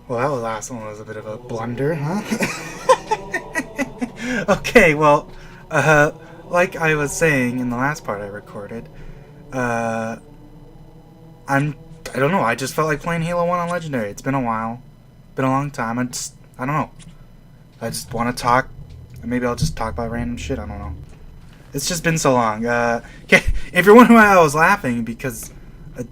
Well, that last one was a bit of a blunder, huh? Okay, well, uh, like I was saying in the last part I recorded, uh, I'm, I don't know, I just felt like playing Halo 1 on Legendary. It's been a while. Been a long time. I don't know. I just want to talk. Maybe I'll just talk about random shit. I don't know. It's just been so long. Okay, if you're wondering why I was laughing, because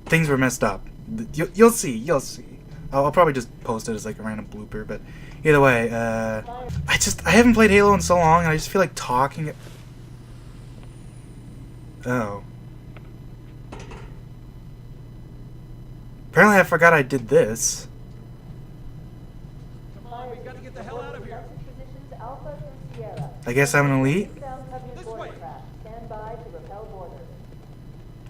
things were messed up. You'll see. You'll see. I'll probably just post it as like a random blooper. But either way, I haven't played Halo in so long, and I just feel like talking. Oh. Apparently, I forgot I did this. I guess I'm an elite.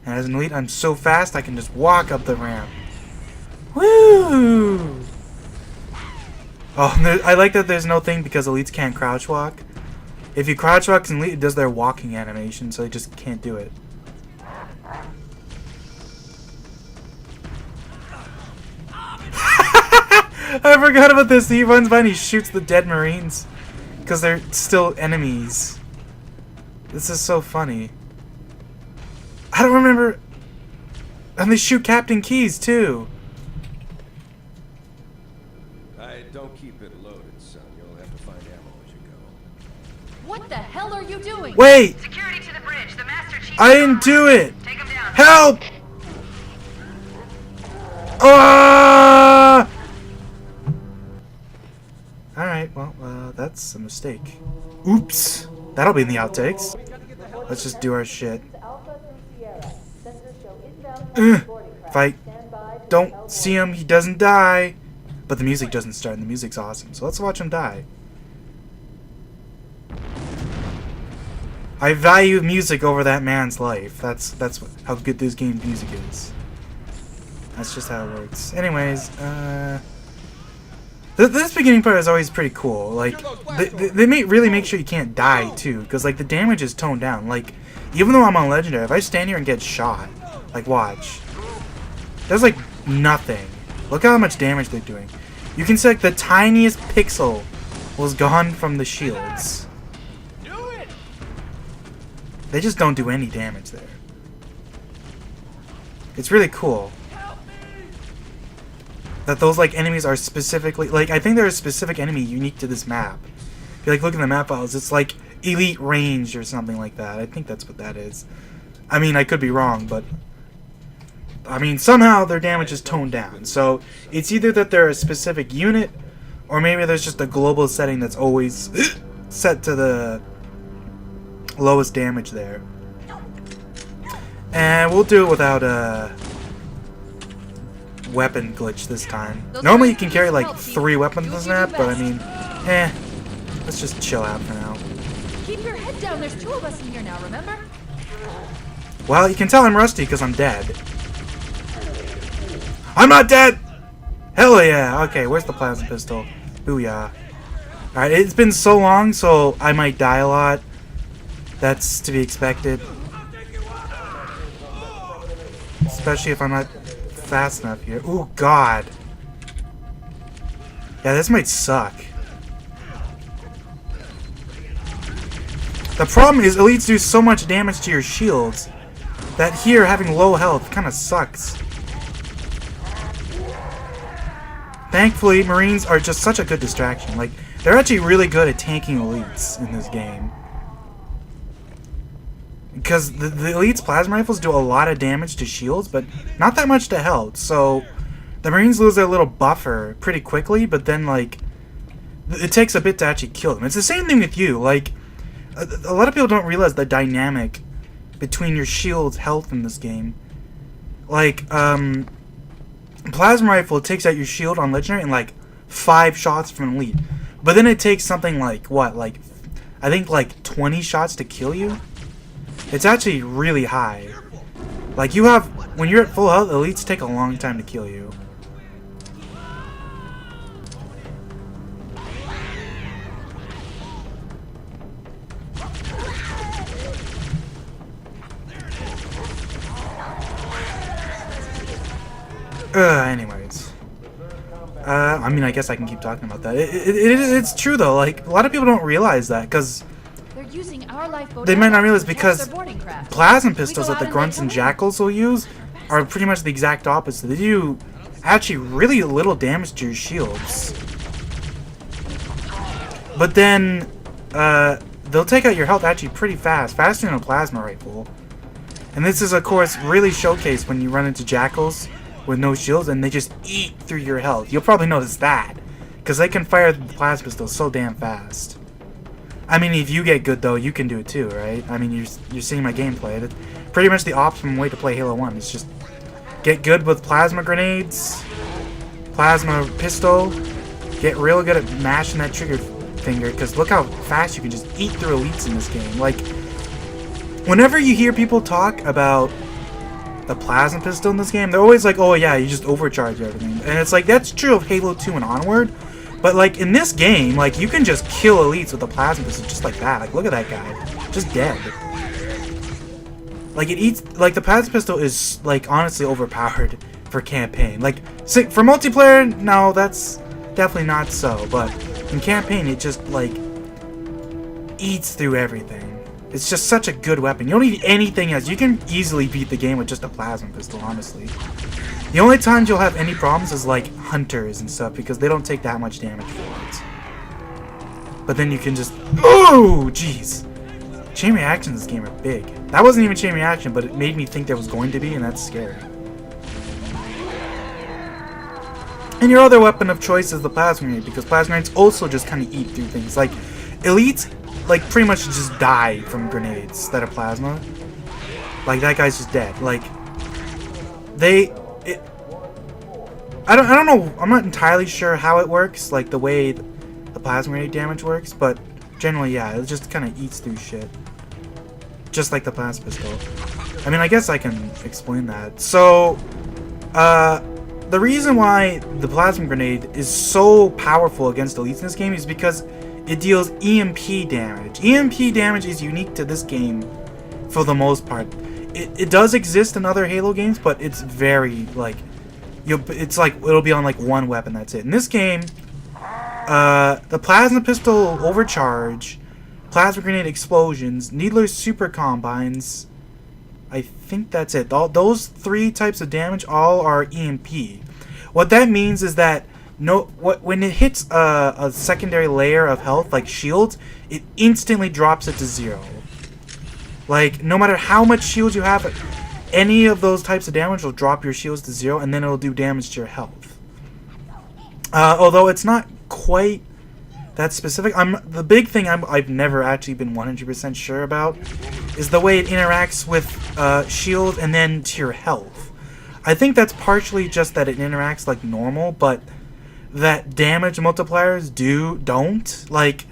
And as an elite, I'm so fast I can just walk up the ramp. Woo! Oh, I like that there's no thing because elites can't crouch walk. If you crouch walk as an elite, it does their walking animation, so they just can't do it. I forgot about this. He runs by and he shoots the dead Marines because they're still enemies. This is so funny. I don't remember. And they shoot Captain Keys too. I don't keep it loaded, son. You'll have to find ammo as you go. What the hell are you doing? Wait! Security to the bridge. The Master Chief. I didn't do it! Take him down. Help! Ah! Alright, well, that's a mistake. Oops. That'll be in the outtakes. Let's just do our shit. Fight. Don't see him, he doesn't die. But the music doesn't start, and the music's awesome. So let's watch him die. I value music over that man's life. That's how good this game's music is. That's just how it works. Anyways, this beginning part is always pretty cool. Like, they really make sure you can't die, too. Because, like, the damage is toned down. Like, even though I'm on Legendary, if I stand here and get shot, like, watch. There's, like, nothing. Look how much damage they're doing. You can see, like, the tiniest pixel was gone from the shields. They just don't do any damage there. It's really cool that those like enemies are specifically like I think they're a specific enemy unique to this map. If you like look in the map files, it's like elite range or something like that. I think that's what that is. I mean, I could be wrong, but I mean somehow their damage is toned down. So it's either that they're a specific unit, or maybe there's just a global setting that's always set to the lowest damage there. And we'll do it without a weapon glitch this time. Normally you can carry like 3 weapons in this map, but I mean, let's just chill out for now. Keep your head down. There's 2 of us in here now, remember? Well, you can tell I'm rusty because I'm dead. I'm not dead! Hell yeah! Okay, where's the plasma pistol? Booyah. Alright, it's been so long, so I might die a lot. That's to be expected. Especially if I'm not fast enough here. Ooh, God. Yeah, this might suck. The problem is elites do so much damage to your shields that here having low health kind of sucks. Thankfully, Marines are just such a good distraction. Like, they're actually really good at tanking elites in this game. Because the elites' plasma rifles do a lot of damage to shields, but not that much to health. So the Marines lose their little buffer pretty quickly, but then, like, it takes a bit to actually kill them. It's the same thing with you. Like, a lot of people don't realize the dynamic between your shield's health in this game. Like, plasma rifle takes out your shield on Legendary in, like, 5 shots from elite. But then it takes something like, what, like, I think, like, 20 shots to kill you? It's actually really high. Like, you have... When you're at full health, elites take a long time to kill you. Anyways. I mean, I guess I can keep talking about that. It's true, though. Like, a lot of people don't realize that, because They're using our lifeboat they might not realize to test because their boarding craft. plasma pistols We go that the out and grunts they and come in. jackals will use are pretty much the exact opposite. They do actually really little damage to your shields. But then, they'll take out your health actually pretty fast. Faster than a plasma rifle. And this is, of course, really showcased when you run into jackals with no shields and they just eat through your health. You'll probably notice that, because they can fire the plasma pistols so damn fast. I mean, if you get good, though, you can do it too, right? I mean, you're seeing my gameplay. That's pretty much the optimum way to play Halo 1. It's just get good with plasma grenades, plasma pistol, get real good at mashing that trigger finger, because look how fast you can just eat through elites in this game. Like, whenever you hear people talk about the plasma pistol in this game, they're always like, oh yeah, you just overcharge everything. And it's like, that's true of Halo 2 and onward, but like in this game, like you can just kill elites with a plasma pistol just like that. Like, look at that guy, just dead. Like, it eats, like the plasma pistol is like honestly overpowered for campaign. Like, for multiplayer, no, that's definitely not so, but in campaign it just like eats through everything. It's just such a good weapon. You don't need anything else. You can easily beat the game with just a plasma pistol, honestly. The only times you'll have any problems is like hunters and stuff, because they don't take that much damage for it. But then you can just... Oh, jeez. Chain reactions in this game are big. That wasn't even chain reaction, but it made me think there was going to be, and that's scary. And your other weapon of choice is the plasma grenade, because plasma grenades also just kind of eat through things. Like, elites, like, pretty much just die from grenades that are plasma. Like, that guy's just dead. Like, I don't know, I'm not entirely sure how it works, like, the way the plasma grenade damage works, but generally, yeah, it just kind of eats through shit. Just like the plasma pistol. I mean, I guess I can explain that. So, the reason why the plasma grenade is so powerful against elites in this game is because it deals EMP damage. EMP damage is unique to this game for the most part. It does exist in other Halo games, but it's very, like, it's like, it'll be on, like, one weapon, that's it. In this game, the plasma pistol overcharge, plasma grenade explosions, needler super combines, I think that's it. Those three types of damage all are EMP. What that means is that when it hits a secondary layer of health, like shields, it instantly drops it to 0. Like, no matter how much shields you have, any of those types of damage will drop your shields to 0, and then it'll do damage to your health. Although it's not quite that specific. The big thing I've never actually been 100% sure about is the way it interacts with shield and then to your health. I think that's partially just that it interacts like normal, but that damage multipliers don't. Like,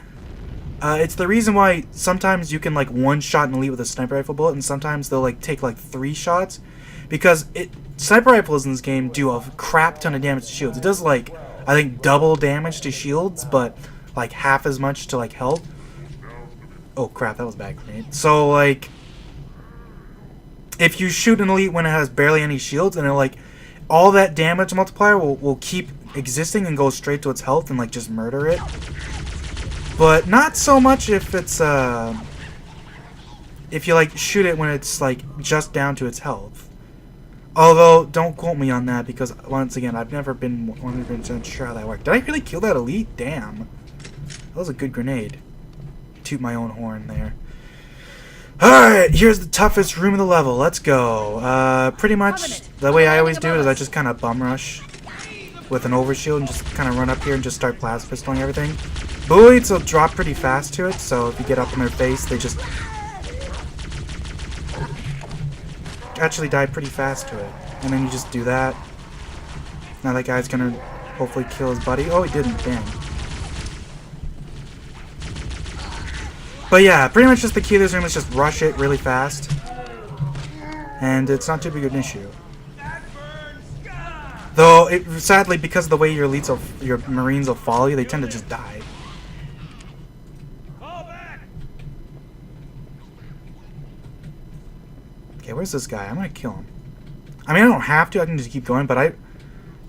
it's the reason why sometimes you can like one-shot an elite with a sniper rifle bullet, and sometimes they'll like take like 3 shots, because sniper rifles in this game do a crap ton of damage to shields. It does like, I think, double damage to shields, but like half as much to like health. Oh crap, that was a bad grenade. So like, if you shoot an elite when it has barely any shields, and like all that damage multiplier will keep existing and go straight to its health and like just murder it. But not so much if it's if you like shoot it when it's like just down to its health. Although, don't quote me on that, because once again, I've never been 100% sure how that worked. Did I really kill that elite? Damn. That was a good grenade. Toot my own horn there. Alright, here's the toughest room of the level. Let's go. Pretty much the way I always do it is I just kind of bum rush with an overshield and just kind of run up here and just start plasma pistoling everything. Bullets will drop pretty fast to it, so if you get up in their face, they just actually die pretty fast to it. And then you just do that. Now that guy's gonna hopefully kill his buddy. Oh, he didn't. Damn. But yeah, pretty much just the key to this room is just rush it really fast. And it's not too big of an issue. Though, sadly, because of the way your elites your marines will follow you, they tend to just die. Okay, where's this guy? I'm gonna kill him. I mean, I don't have to. I can just keep going, but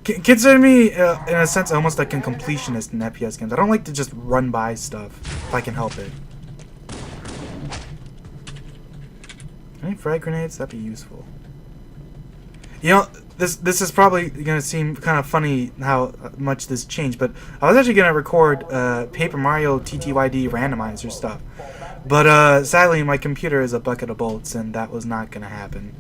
Consider me, in a sense, almost like a completionist in FPS games. I don't like to just run by stuff if I can help it. Any frag grenades? That'd be useful. You know, this is probably gonna seem kind of funny how much this changed, but I was actually gonna record Paper Mario TTYD randomizer stuff, but sadly my computer is a bucket of bolts, and that was not gonna happen.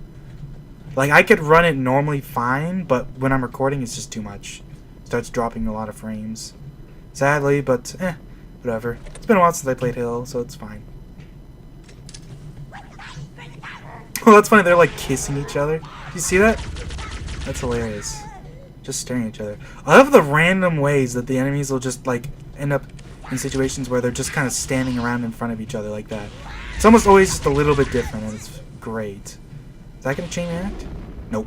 Like, I could run it normally fine, but when I'm recording, it's just too much. It starts dropping a lot of frames. Sadly, but whatever. It's been a while since I played Halo, so it's fine. Well, that's funny. They're like kissing each other. Do you see that? That's hilarious. Just staring at each other. I love the random ways that the enemies will just like end up in situations where they're just kind of standing around in front of each other like that. It's almost always just a little bit different, and it's great. Is that going to chain react? Nope.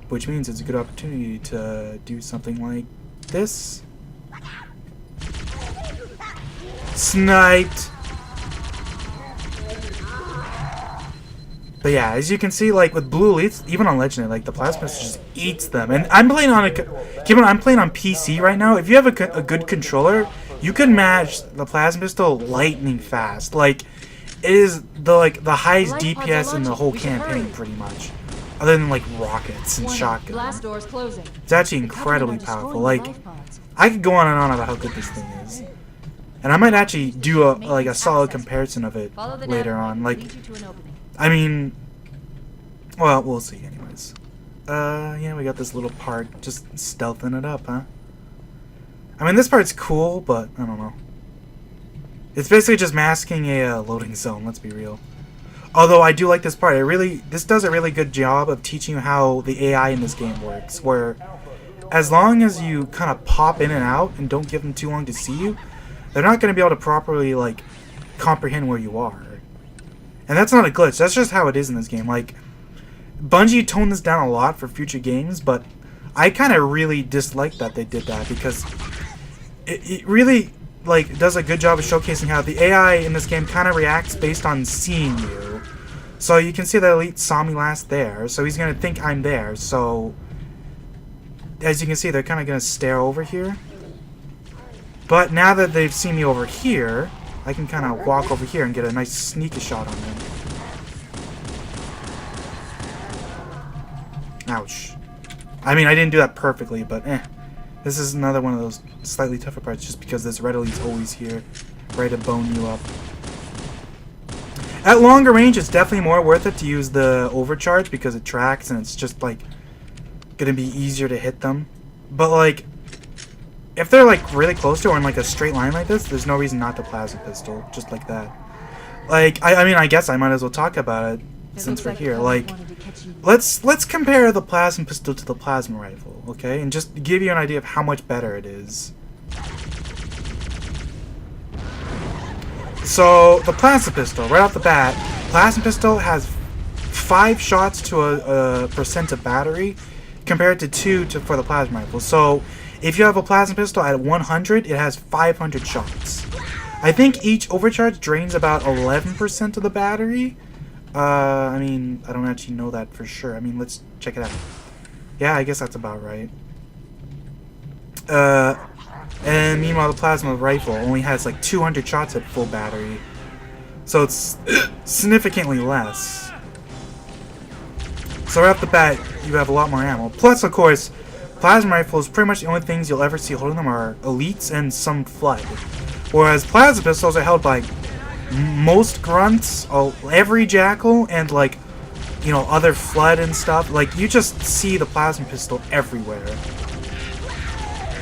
Which means it's a good opportunity to do something like this. Sniped! But yeah, as you can see, like with blue elites, even on Legendary, like the plasma pistol just eats them. And I'm playing on I'm playing on PC right now. If you have a good controller, you can match the plasma pistol lightning fast. Like, it is the highest DPS in the whole campaign, pretty much, other than like rockets and shotguns. Blast doors closing. It's actually incredibly powerful. Like, I could go on and on about how good this thing is, and I might actually do a solid comparison of it later on. Like, I mean, well, we'll see. Anyways, yeah, we got this little part just stealthing it up, huh? I mean, this part's cool, but I don't know. It's basically just masking a loading zone, let's be real. Although I do like this part. This does a really good job of teaching you how the AI in this game works, where as long as you kind of pop in and out and don't give them too long to see you, they're not going to be able to properly, like, comprehend where you are. And that's not a glitch. That's just how it is in this game. Like, Bungie toned this down a lot for future games, but I kind of really dislike that they did that, because it really, like, does a good job of showcasing how the AI in this game kind of reacts based on seeing you. So you can see that Elite saw me last there, so he's going to think I'm there. So, as you can see, they're kind of going to stare over here. But now that they've seen me over here, I can kind of walk over here and get a nice sneaky shot on them. Ouch. I mean, I didn't do that perfectly, but This is another one of those slightly tougher parts, just because this red elite's always here, ready to bone you up. At longer range, it's definitely more worth it to use the overcharge, because it tracks and it's just, like, gonna be easier to hit them. But, like, if they're, like, really close to or in, like, a straight line like this, there's no reason not to plasma pistol, just like that. Like, I mean, I guess I might as well talk about it since we're here. Like, let's compare the plasma pistol to the plasma rifle, okay? And just give you an idea of how much better it is. So, the plasma pistol, right off the bat, plasma pistol has 5 shots to a percent of battery, compared to 2 for the plasma rifle. So, if you have a plasma pistol at 100, it has 500 shots. I think each overcharge drains about 11% of the battery. I mean, I don't actually know that for sure. I mean, let's check it out. Yeah, I guess that's about right. And meanwhile, the plasma rifle only has like 200 shots at full battery. So it's significantly less. So right off the bat, you have a lot more ammo. Plus, of course, plasma rifles, pretty much the only things you'll ever see holding them are elites and some flood. Whereas plasma pistols are held by most grunts, every jackal, and like, you know, other flood and stuff. Like, you just see the plasma pistol everywhere.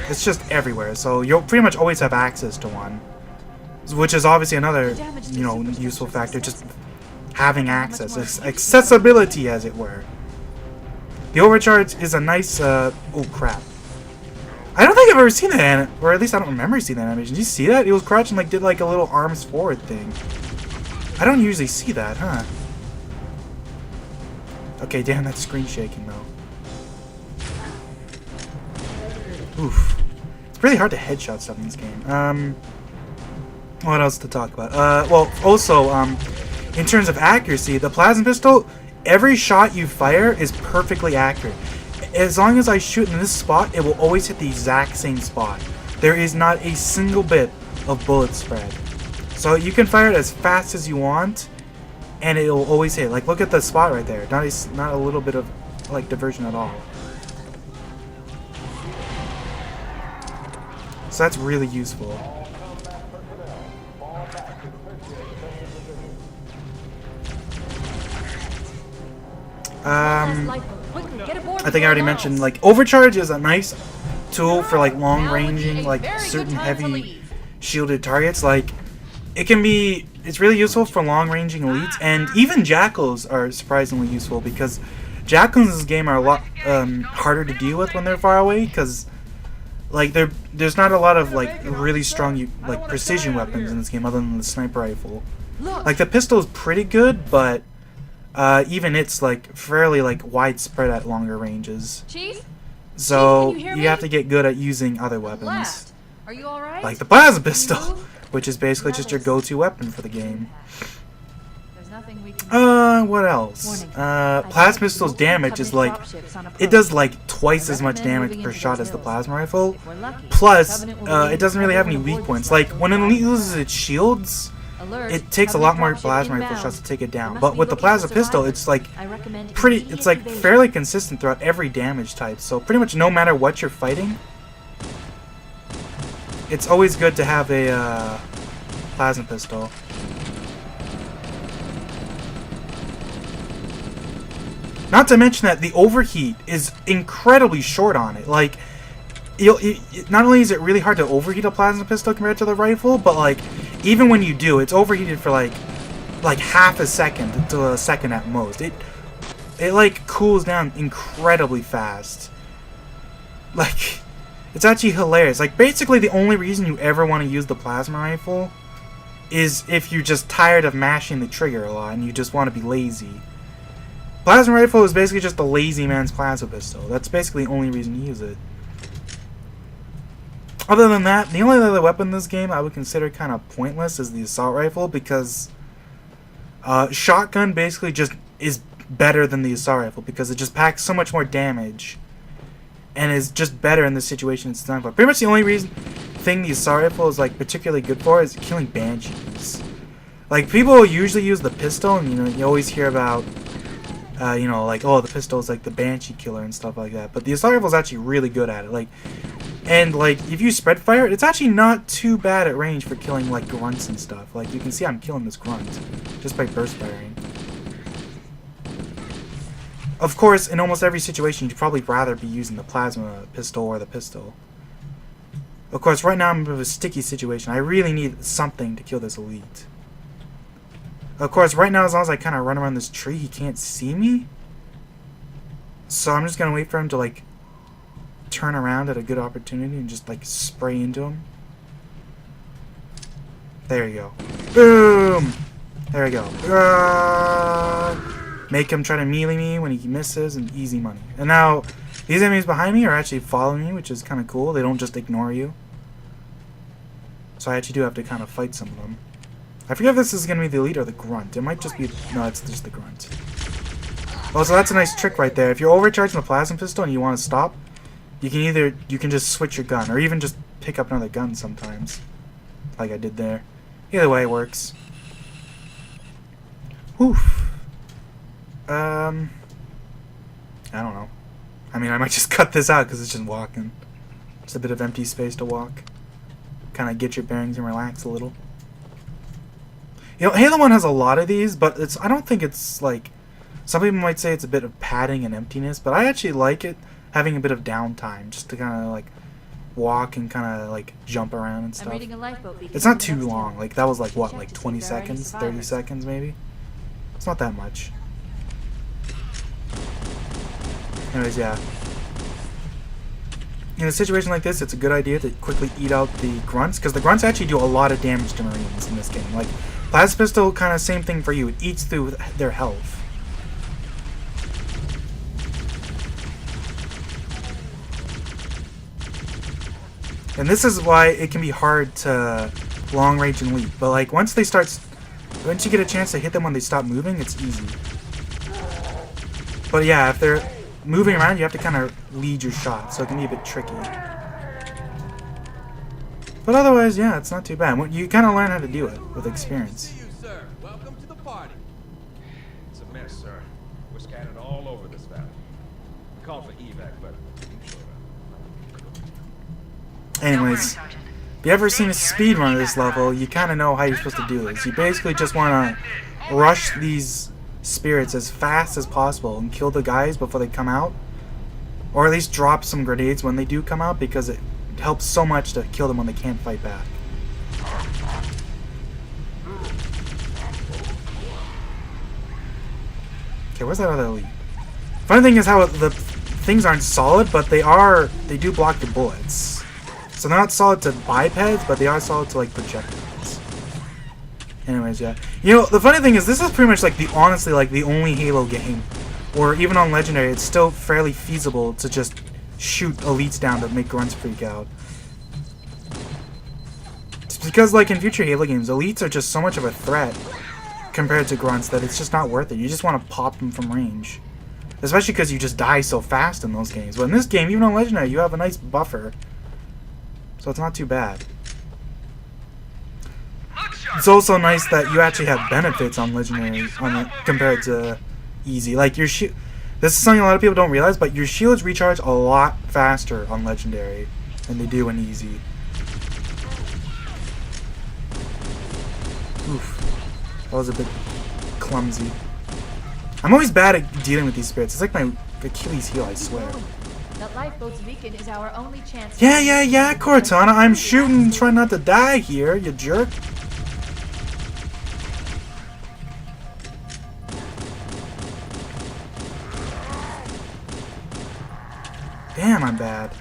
It's just everywhere, so you'll pretty much always have access to one. Which is obviously another, you know, useful factor, just having access. Accessibility, as it were. The overcharge is a nice, oh crap. I don't think I've ever seen that, or at least I don't remember seeing that animation. Did you see that? It was crouching, like, did like a little arms forward thing. I don't usually see that, huh? Okay, damn, that's screen shaking, though. Oof. It's really hard to headshot stuff in this game. What else to talk about? Well, also, in terms of accuracy, the plasma pistol, every shot you fire is perfectly accurate. as long as I shoot in this spot, it will always hit the exact same spot. There is not a single bit of bullet spread. So you can fire it as fast as you want, and it will always hit. Like, look at the spot right there. Not a little bit of like diversion at all. So that's really useful. I think I already mentioned, like, overcharge is a nice tool for like long ranging like certain heavy shielded targets. Like, it's really useful for long ranging elites, and even jackals are surprisingly useful because jackals in this game are a lot harder to deal with when they're far away, because like there's not a lot of like really strong like precision weapons in this game other than the sniper rifle. Like, the pistol is pretty good, but even it's like fairly like widespread at longer ranges. Chief? So Chief, can you hear you me? have to get good at using other weapons, Blast. Are you all right? like the plasma pistol, which is basically just your go-to weapon for the game. There's nothing we can What else? Plasma pistol's damage is like, it does like twice as much damage per shot as the plasma rifle. Plus, it doesn't really have any weak points. Like, when an elite loses its shields, it takes a lot more plasma rifle shots to take it down. But with the plasma pistol, it's like it's like fairly consistent throughout every damage type. So pretty much no matter what you're fighting, it's always good to have a plasma pistol. Not to mention that the overheat is incredibly short on it. Like, not only is it really hard to overheat a plasma pistol compared to the rifle, but like, even when you do, it's overheated for like half a second to a second at most. It like cools down incredibly fast. Like, it's actually hilarious. Like, basically the only reason you ever want to use the plasma rifle is if you're just tired of mashing the trigger a lot and you just want to be lazy. Plasma rifle is basically just a lazy man's plasma pistol. That's basically the only reason to use it. Other than that, the only other weapon in this game I would consider kind of pointless is the assault rifle, because shotgun basically just is better than the assault rifle because it just packs so much more damage and is just better in this situation it's designed for. Pretty much the only thing the assault rifle is like particularly good for is killing banshees. Like, people usually use the pistol, and you always hear about like, oh, the pistol is like the banshee killer and stuff like that. But the assault rifle is actually really good at it. Like, and like, if you spread fire, it's actually not too bad at range for killing like grunts and stuff. Like, you can see I'm killing this grunt just by burst firing. Of course, in almost every situation, you'd probably rather be using the plasma pistol or the pistol. Of course, right now I'm in a sticky situation. I really need something to kill this elite. Of course, right now, as long as I kind of run around this tree, he can't see me. So I'm just going to wait for him to, like, turn around at a good opportunity and just, like, spray into him. There you go. Boom! There we go. Make him try to melee me when he misses, and easy money. And now, these enemies behind me are actually following me, which is kind of cool. They don't just ignore you. So I actually do have to kind of fight some of them. I forget if this is going to be the elite or the grunt. It might just be... No, it's just the grunt. Oh, so that's a nice trick right there. If you're overcharging the plasma pistol and you want to stop, you can just switch your gun, or even just pick up another gun sometimes. Like I did there. Either way, it works. Oof. I don't know. I mean, I might just cut this out because it's just walking. Just a bit of empty space to walk. Kind of get your bearings and relax a little. You know, Halo 1 has a lot of these, but I don't think it's like... Some people might say it's a bit of padding and emptiness, but I actually like it having a bit of downtime, just to kind of like walk and kind of like jump around and stuff. It's not too long. Like, that was like what, like 20 seconds, 30 seconds maybe? It's not that much. Anyways, yeah. In a situation like this, it's a good idea to quickly eat out the grunts, because the grunts actually do a lot of damage to Marines in this game. Like, plasma pistol, kind of same thing for you. It eats through their health. And this is why it can be hard to long range and leap. But like, once you get a chance to hit them when they stop moving, it's easy. But yeah, if they're moving around, you have to kind of lead your shot, so it can be a bit tricky. But otherwise, yeah, it's not too bad. You kind of learn how to do it with experience. See you, sir. Welcome to the party. It's a mess, sir. We're scattered all over this valley. We called for evac, but you showed up. Anyways, if you ever seen a speed run of this level, you kind of know how you're supposed to do this. You basically just want to rush these spirits as fast as possible and kill the guys before they come out. Or at least drop some grenades when they do come out, because it helps so much to kill them when they can't fight back. Okay, where's that other elite? Funny thing is how the things aren't solid, but they do block the bullets. So they're not solid to bipeds, but they are solid to like projectiles. Anyways, yeah. You know, the funny thing is this is pretty much like honestly like the only Halo game where even on Legendary it's still fairly feasible to just shoot elites down to make grunts freak out. It's because like in future Halo games, elites are just so much of a threat compared to grunts that it's just not worth it. You just want to pop them from range. Especially because you just die so fast in those games. But in this game, even on Legendary, you have a nice buffer. So it's not too bad. It's also nice that you actually have benefits on Legendary compared to Easy. Like your shield, this is something a lot of people don't realize, but your shields recharge a lot faster on Legendary than they do in Easy. Oof, that was a bit clumsy. I'm always bad at dealing with these spirits. It's like my Achilles heel, I swear. That lifeboat's beacon is our only chance. Yeah, Cortana. I'm shooting, trying not to die here, you jerk. Damn, I'm bad.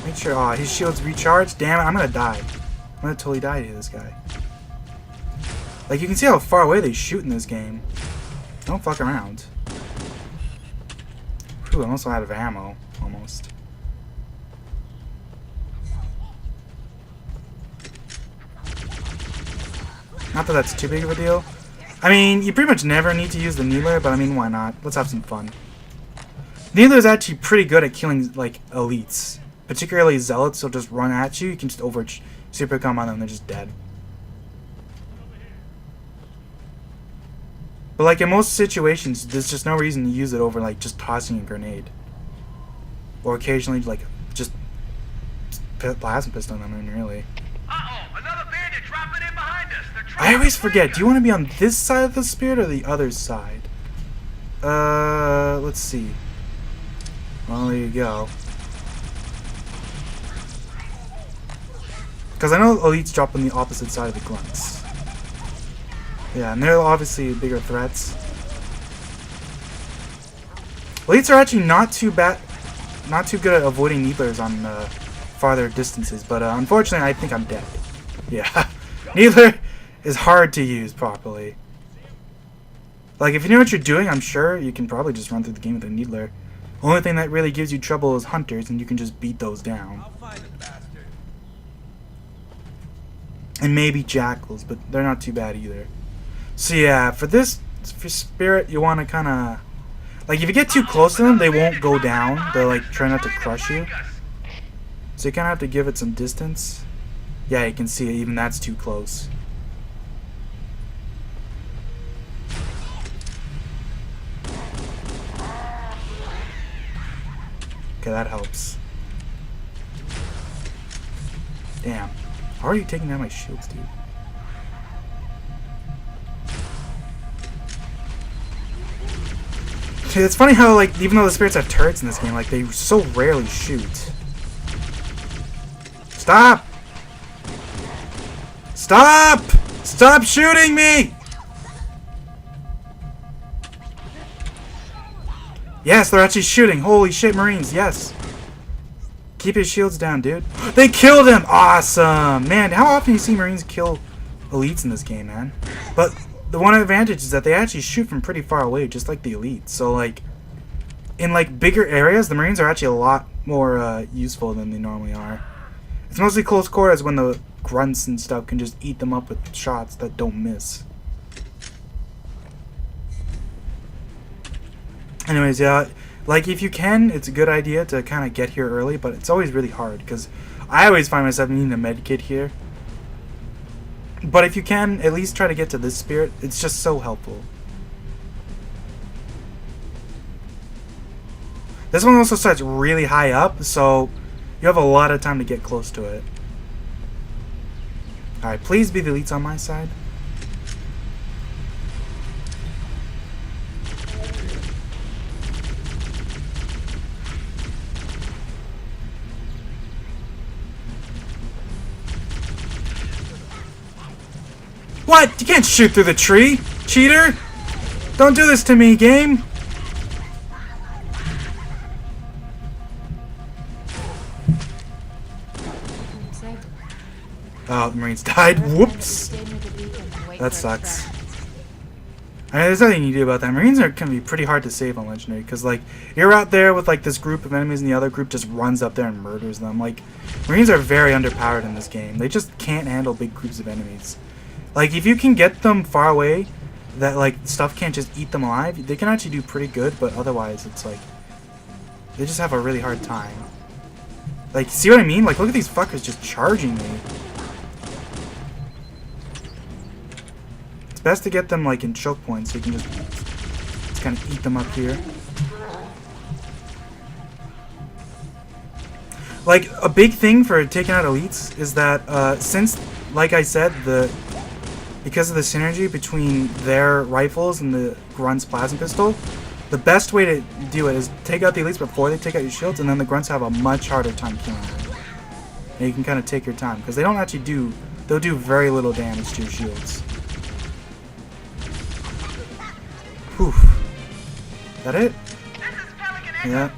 Make sure. Oh, his shield's recharged. Damn it, I'm gonna die. I'm gonna totally die to this guy. Like, you can see how far away they shoot in this game. Don't fuck around. Whew, I'm also out of ammo. Almost. Not that that's too big of a deal. I mean, you pretty much never need to use the Needler, but I mean, why not? Let's have some fun. Needler is actually pretty good at killing, like, elites. Particularly zealots, will just run at you. You can just super come on them and they're just dead. But, like, in most situations, there's just no reason to use it over, like, just tossing a grenade. Or occasionally, like, just plasma pistol them in, really. Uh-oh, another bandit dropping in behind us. I always forget, do you want to be on this side of the spirit or the other side? Let's see. Well, there you go. Because I know elites drop on the opposite side of the grunts. Yeah, and they're obviously bigger threats. Elites are actually not too bad, not too good at avoiding Needlers on farther distances, but unfortunately I think I'm dead. Yeah, Needler is hard to use properly. Like, if you know what you're doing, I'm sure you can probably just run through the game with a Needler. Only thing that really gives you trouble is hunters, and you can just beat those down. I'll find the bastard. And maybe jackals, but they're not too bad either. So yeah, for spirit, you want to kind of... Like, if you get too close to them, they won't go down. They'll, like, try not to crush you. So you kind of have to give it some distance. Yeah, you can see it. Even that's too close. Okay, that helps. Damn. How are you taking down my shields, dude? It's funny how, like, even though the spirits have turrets in this game, like, they so rarely shoot. Stop! Stop! Stop shooting me! Yes, they're actually shooting. Holy shit, Marines, yes. Keep his shields down, dude. They killed him! Awesome! Man, how often do you see Marines kill elites in this game, man? But the one advantage is that they actually shoot from pretty far away, just like the elites. So, like, in, like, bigger areas, the Marines are actually a lot more useful than they normally are. It's mostly close quarters when the grunts and stuff can just eat them up with shots that don't miss. Anyways, yeah, Like, if you can, it's a good idea to kind of get here early, but it's always really hard, because I always find myself needing a med kit here. But if you can, at least try to get to this spirit. It's just so helpful. This one also starts really high up, so you have a lot of time to get close to it. Alright, please be the elites on my side. What? You can't shoot through the tree, cheater! Don't do this to me, game! Oh, the Marines died. Whoops! That sucks. I mean, there's nothing you can do about that. Marines can be pretty hard to save on Legendary, because, like, you're out there with, like, this group of enemies, and the other group just runs up there and murders them. Like, Marines are very underpowered in this game. They just can't handle big groups of enemies. Like, if you can get them far away, that, like, stuff can't just eat them alive, they can actually do pretty good, but otherwise, it's like, they just have a really hard time. Like, see what I mean? Like, look at these fuckers just charging me. It's best to get them, like, in choke points, so you can just kind of eat them up here. Like, a big thing for taking out elites is that, since, like I said, because of the synergy between their rifles and the Grunt's plasma pistol, the best way to do it is take out the elites before they take out your shields, and then the Grunts have a much harder time killing them. And you can kind of take your time, because they don't actually they'll do very little damage to your shields. Whew. Is that it? Yeah.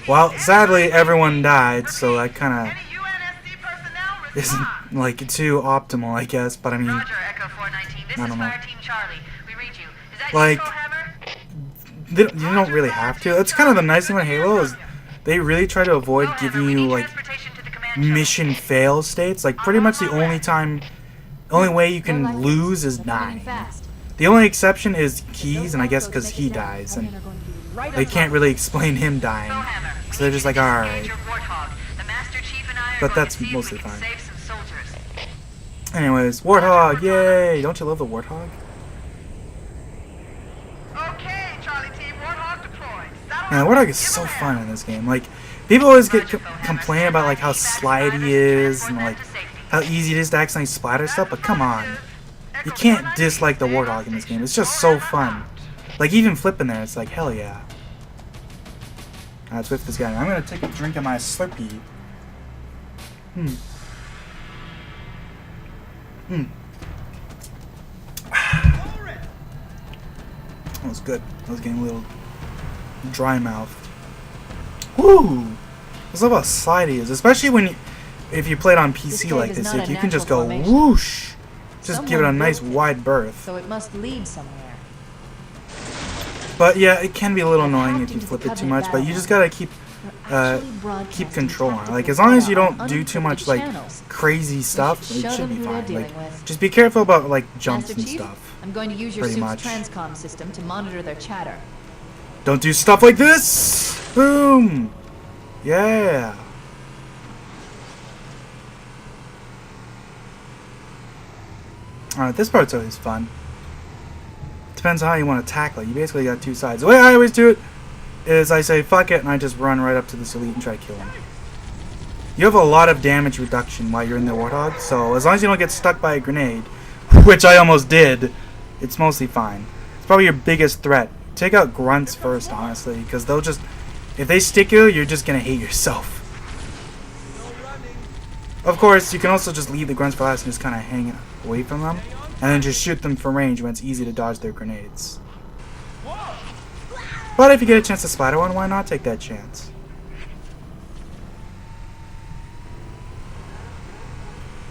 Well, sadly, everyone died, so that kind of isn't, like, too optimal, I guess, but I mean, I don't know. Like, you don't really have to. That's kind of the nice thing with Halo, is they really try to avoid giving you, like, mission fail states. Like, pretty much the only way you can lose is dying. The only exception is Keys, and I guess because he dies, and they can't really explain him dying. So they're just like, alright. But that's mostly fine. Anyways, Warthog, yay! Don't you love the Warthog? Okay, Charlie Team, Warthog deployed. Man, Warthog is so fun in this game. Like, people always complain about, like, how slidey he is, and, like, how easy it is to accidentally splatter stuff, but come on. You can't dislike the Warthog in this game. It's just so fun. Like, even flipping there, it's like, hell yeah. Let's whip this guy. I'm gonna take a drink of my Slurpee. That was good. I was getting a little dry mouth. Woo! I love how slidey he is, especially if you play it on PC like this. Like, you can just go whoosh. Just give it a nice wide berth. So it must lead somewhere. But yeah, it can be a little annoying if you flip it too much. But you just gotta keep control on it. Like, as long as you don't do too much, like, crazy stuff, it should be fine. Like, just be careful about, like, jumps and stuff. I'm going to use your soup's transcom system to monitor their chatter. Don't do stuff like this! Boom! Yeah! Alright, this part's always fun. Depends on how you want to tackle it. You basically got two sides. The way I always do it is I say fuck it and I just run right up to this elite and try to kill him. You have a lot of damage reduction while you're in the Warthog, so as long as you don't get stuck by a grenade, which I almost did, it's mostly fine. It's probably your biggest threat. Take out Grunts first, honestly, because they'll just... If they stick you, you're just gonna hate yourself. Of course, you can also just leave the Grunts for last and just kind of hang away from them, and then just shoot them from range when it's easy to dodge their grenades. But if you get a chance to splatter one, why not take that chance?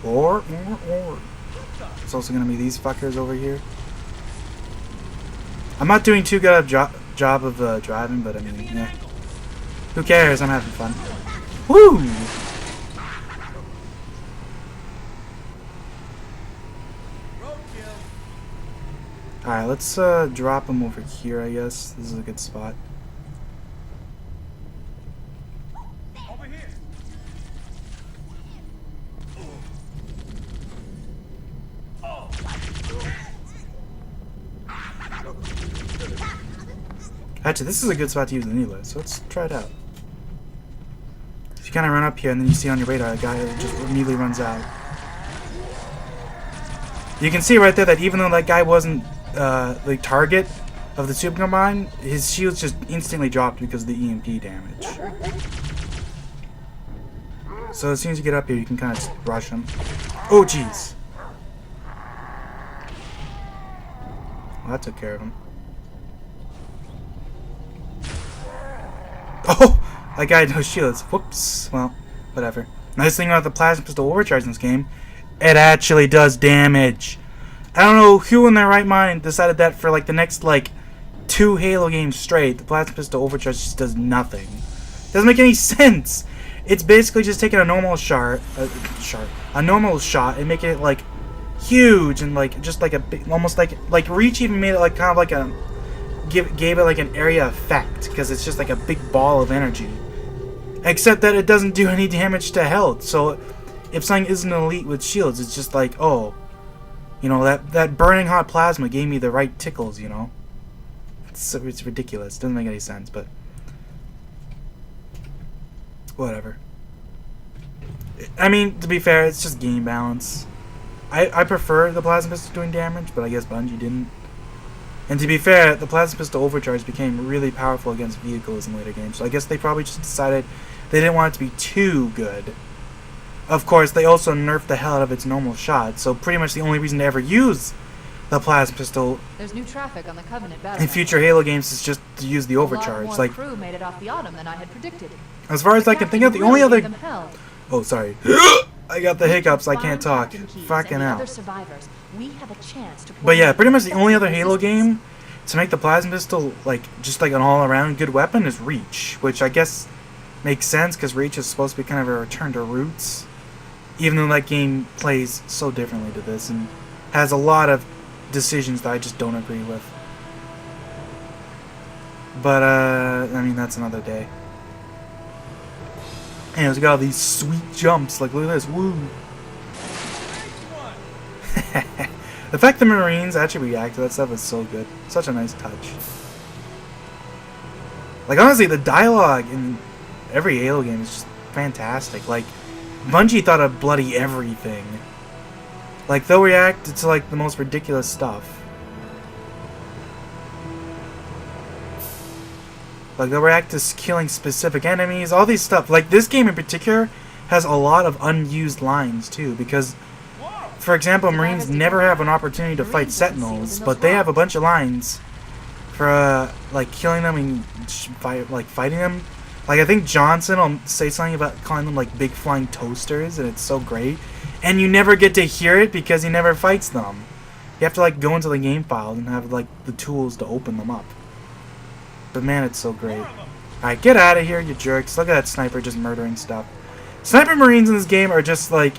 Or. It's also gonna be these fuckers over here. I'm not doing too good a job of driving, but I mean, yeah. Who cares? I'm having fun. Woo! Alright, let's drop him over here, I guess. This is a good spot. Actually, this is a good spot to use the needler, so let's try it out. You kind of run up here, and then you see on your radar a guy that just immediately runs out. You can see right there that even though that guy wasn't the target of the super combine, his shields just instantly dropped because of the EMP damage. So as soon as you get up here, you can kind of rush him. Oh, jeez. Well, that took care of him. Oh! That guy had no shields. Whoops. Well, whatever. Nice thing about the plasma pistol overcharge in this game, it actually does damage. I don't know who in their right mind decided that for like the next like 2 Halo games straight, the plasma pistol overcharge just does nothing. Doesn't make any sense. It's basically just taking a normal a normal shot and making it like huge and like just like a big, almost like Reach even made it like kind of like a gave it like an area effect because it's just like a big ball of energy. Except that it doesn't do any damage to health. So if something isn't elite with shields, it's just like, oh, you know, that burning hot plasma gave me the right tickles, you know. It's ridiculous. Doesn't make any sense, but whatever. I mean, to be fair, it's just game balance. I prefer the plasma pistol doing damage, but I guess Bungie didn't. And to be fair, the plasma pistol overcharge became really powerful against vehicles in later games, so I guess they probably just decided they didn't want it to be too good. Of course, they also nerfed the hell out of its normal shot, so pretty much the only reason to ever use the plasma pistol There's new traffic on the Covenant battle. in future Halo games is just to use the overcharge. A lot more Like, crew made it off the Autumn than I had predicted. as far as I can think of, the Captain only really other... gave them hell. Oh, sorry. I got the hiccups. I can't talk. Captain Keyes Fucking and the hell. other survivors, we have a chance to But yeah, pretty much the point only out other Halo resistance. game to make the plasma pistol like just like an all-around good weapon is Reach, which I guess makes sense because Reach is supposed to be kind of a return to roots, even though that game plays so differently to this and has a lot of decisions that I just don't agree with. But I mean, that's another day. And we got all these sweet jumps. Like, look at this. Woo! The fact the Marines actually react to that stuff is so good. Such a nice touch. Like, honestly, the dialogue in every Halo game is just fantastic. Like, Bungie thought of bloody everything. Like, they'll react to, like, the most ridiculous stuff. Like, they'll react to killing specific enemies, all these stuff. Like, this game in particular has a lot of unused lines, too, because... For example, Marines never have an opportunity to fight Sentinels, but they have a bunch of lines for, like, killing them and fighting them. Like, I think Johnson will say something about calling them, like, big flying toasters, and it's so great. And you never get to hear it because he never fights them. You have to, like, go into the game file and have, like, the tools to open them up. But, man, it's so great. Alright, get out of here, you jerks. Look at that sniper just murdering stuff. Sniper Marines in this game are just, like...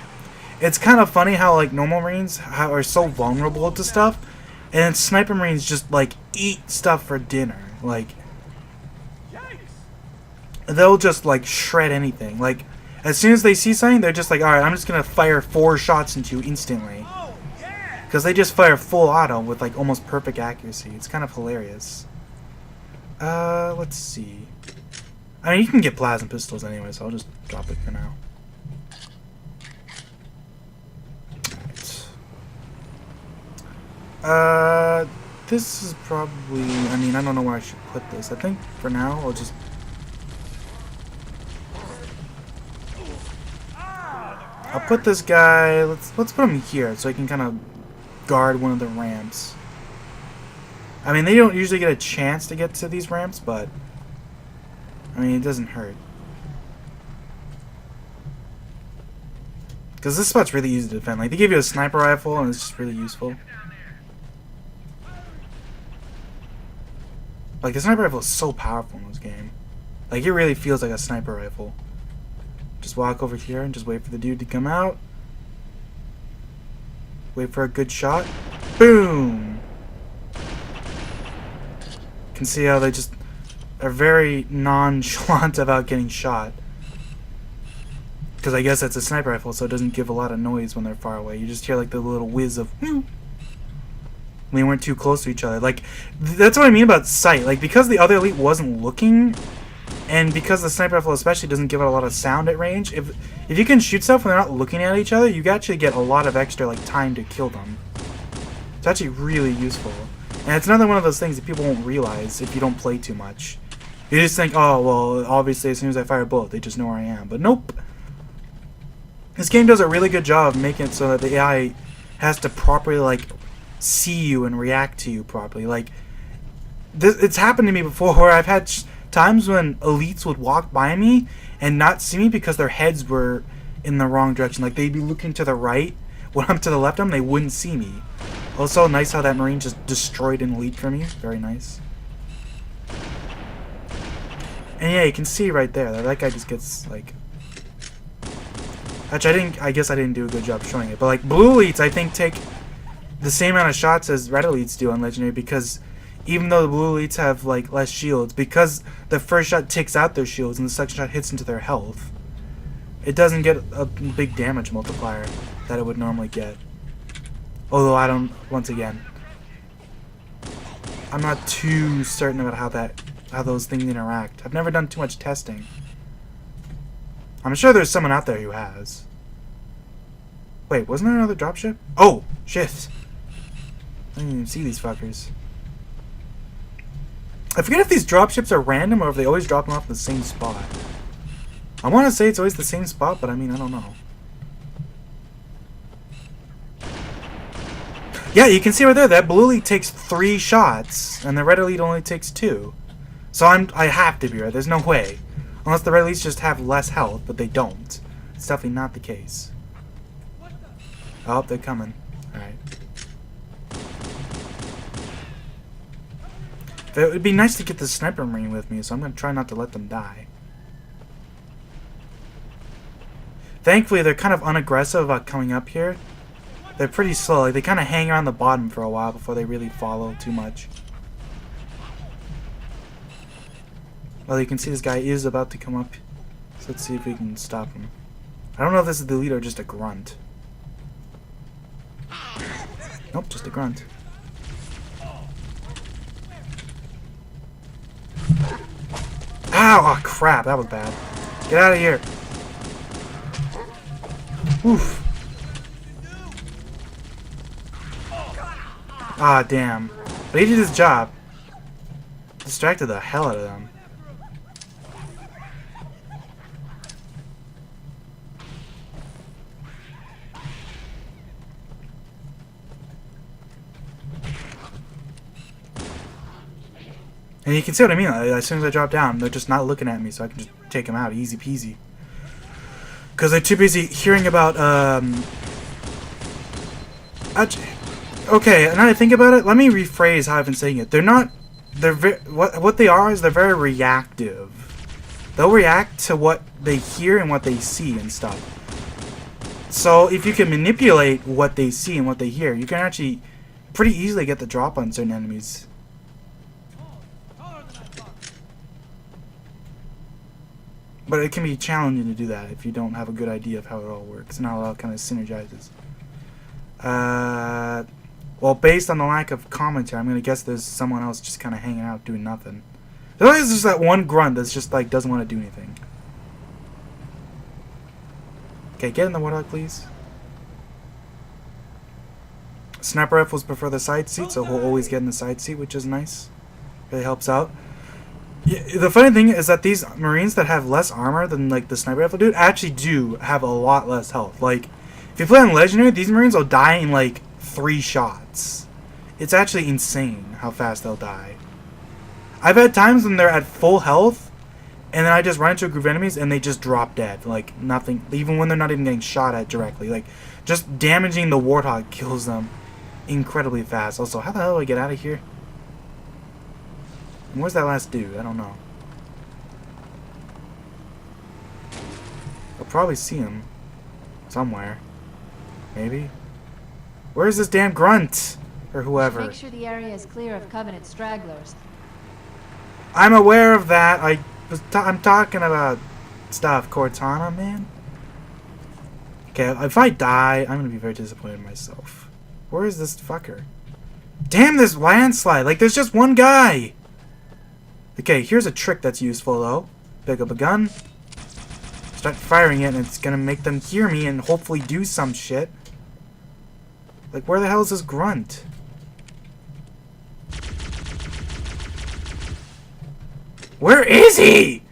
It's kind of funny how, like, normal Marines are so vulnerable to stuff, and Sniper Marines just, like, eat stuff for dinner. Like, they'll just, like, shred anything. Like, as soon as they see something, they're just like, alright, I'm just gonna fire 4 shots into you instantly. Because they just fire full auto with, like, almost perfect accuracy. It's kind of hilarious. Let's see. I mean, you can get plasma pistols anyway, so I'll just drop it for now. This is probably... I mean, I don't know where I should put this. I think for now, I'll just... I'll put this guy... Let's put him here so he can kind of guard one of the ramps. I mean, they don't usually get a chance to get to these ramps, but... I mean, it doesn't hurt. Because this spot's really easy to defend. Like, they give you a sniper rifle, and it's just really useful. Like, the sniper rifle is so powerful in this game. Like, it really feels like a sniper rifle. Just walk over here and just wait for the dude to come out. Wait for a good shot. Boom! You can see how they just are very nonchalant about getting shot. Because I guess that's a sniper rifle, so it doesn't give a lot of noise when they're far away. You just hear, like, the little whiz of... when they weren't too close to each other. Like, that's what I mean about sight. Like, because the other elite wasn't looking, and because the sniper rifle especially doesn't give out a lot of sound at range, if you can shoot stuff when they're not looking at each other, you actually get a lot of extra, like, time to kill them. It's actually really useful. And it's another one of those things that people won't realize if you don't play too much. You just think, oh, well, obviously as soon as I fire a bullet, they just know where I am. But nope. This game does a really good job of making it so that the AI has to properly, like, see you and react to you properly. Like, it's happened to me before where I've had times when elites would walk by me and not see me because their heads were in the wrong direction. Like, they'd be looking to the right when I'm to the left of them, they wouldn't see me. Also, nice how that Marine just destroyed an elite for me. Very nice. And yeah, you can see right there that guy just gets, like... Actually, I guess I didn't do a good job showing it. But, like, blue elites, I think, take the same amount of shots as red elites do on Legendary, because even though the blue elites have, like, less shields, because the first shot takes out their shields and the second shot hits into their health, it doesn't get a big damage multiplier that it would normally get. Although I don't, once again, I'm not too certain about how those things interact. I've never done too much testing. I'm sure there's someone out there who has. Wait, wasn't there another dropship? Oh, shit. I didn't even see these fuckers. I forget if these dropships are random or if they always drop them off the same spot. I want to say it's always the same spot, but I mean, I don't know. Yeah, you can see right there, that blue elite takes 3 shots, and the red elite only takes 2. So I have to be right, there's no way. Unless the red elites just have less health, but they don't. It's definitely not the case. Oh, they're coming. Alright. It would be nice to get the sniper marine with me, so I'm going to try not to let them die. Thankfully, they're kind of unaggressive about coming up here. They're pretty slow. Like, they kind of hang around the bottom for a while before they really follow too much. Well, you can see this guy is about to come up. So let's see if we can stop him. I don't know if this is the lead or just a grunt. Nope, just a grunt. Ow! Oh, crap. That was bad. Get out of here. Oof. Ah, damn. But he did his job. Distracted the hell out of them. And you can see what I mean. As soon as I drop down, they're just not looking at me, so I can just take them out. Easy peasy. Because they're too busy hearing about, okay, now that I think about it, let me rephrase how I've been saying it. What they are is they're very reactive. They'll react to what they hear and what they see and stuff. So if you can manipulate what they see and what they hear, you can actually pretty easily get the drop on certain enemies. But it can be challenging to do that if you don't have a good idea of how it all works and how it all kind of synergizes. Well, based on the lack of commentary, I'm going to guess there's someone else just kind of hanging out doing nothing. There's always just that one grunt that's just like doesn't want to do anything. Okay, get in the Warthog, please. Sniper rifles prefer the side seat, so he'll always get in the side seat, which is nice. Really helps out. Yeah, the funny thing is that these Marines that have less armor than like the sniper rifle dude actually do have a lot less health. Like, if you play on Legendary, these Marines will die in like 3 shots. It's actually insane how fast they'll die. I've had times when they're at full health, and then I just run into a group of enemies and they just drop dead. Like, nothing, even when they're not even getting shot at directly. Like, just damaging the Warthog kills them incredibly fast. Also, how the hell do I get out of here? And where's that last dude? I don't know. I'll probably see him somewhere. Maybe. Where's this damn grunt? Or whoever. Make sure the area is clear of Covenant stragglers. I'm aware of that. I'm talking about stuff, Cortana, man. Okay, if I die, I'm gonna be very disappointed in myself. Where is this fucker? Damn this landslide! Like, there's just one guy! Okay, here's a trick that's useful, though. Pick up a gun. Start firing it, and it's gonna make them hear me and hopefully do some shit. Like, where the hell is this grunt? Where is he?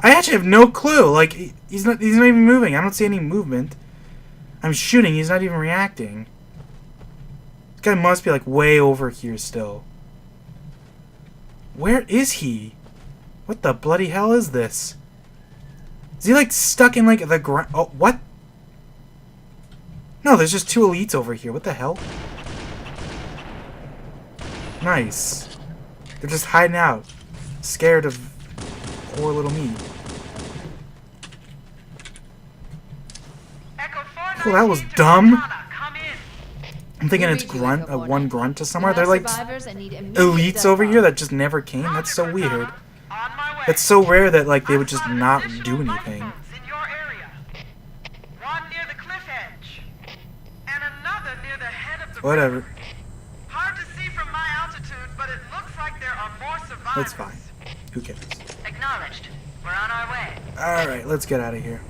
I actually have no clue. Like, he's not even moving. I don't see any movement. I'm shooting, he's not even reacting. This guy must be, like, way over here still. Where is he? What the bloody hell is this? Is he, like, stuck in, like, the ground? Oh, what? No, there's just 2 elites over here. What the hell? Nice. They're just hiding out. Scared of poor little me. Oh, that was dumb. I'm thinking it's grunt, one grunt to somewhere. They're like elites over here that just never came. That's so weird. It's so rare that like they would just not do anything. Whatever. Hard to see from my altitude, but it looks like there are more survivors. It's fine. Who cares? Acknowledged. We're on our way. Alright, let's get out of here.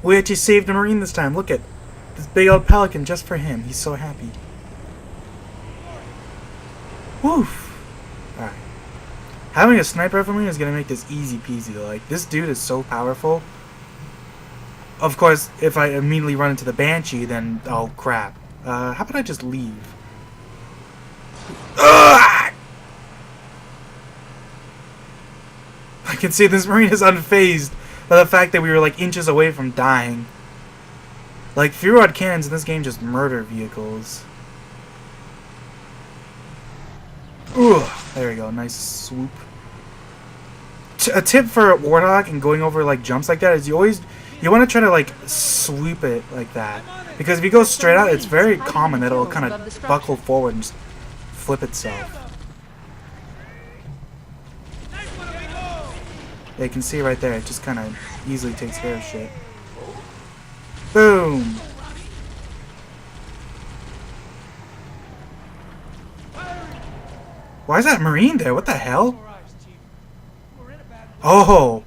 We actually saved a Marine this time. Look at this big old pelican just for him. He's so happy. Woof. Alright. Having a sniper rifle Marine is going to make this easy peasy though. Like, this dude is so powerful. Of course, if I immediately run into the Banshee, then, oh crap. How about I just leave? Ugh! I can see this Marine is unfazed by the fact that we were like inches away from dying. Like, few rod cannons in this game just murder vehicles. Ugh, there we go, nice swoop. A tip for Warthog and going over like jumps like that is you want to try to like swoop it like that. Because if you go straight out, it's very common that it'll kind of buckle forward and just flip itself. Yeah, you can see right there, it just kind of easily takes care of shit. Boom! Why is that Marine there? What the hell? Oh!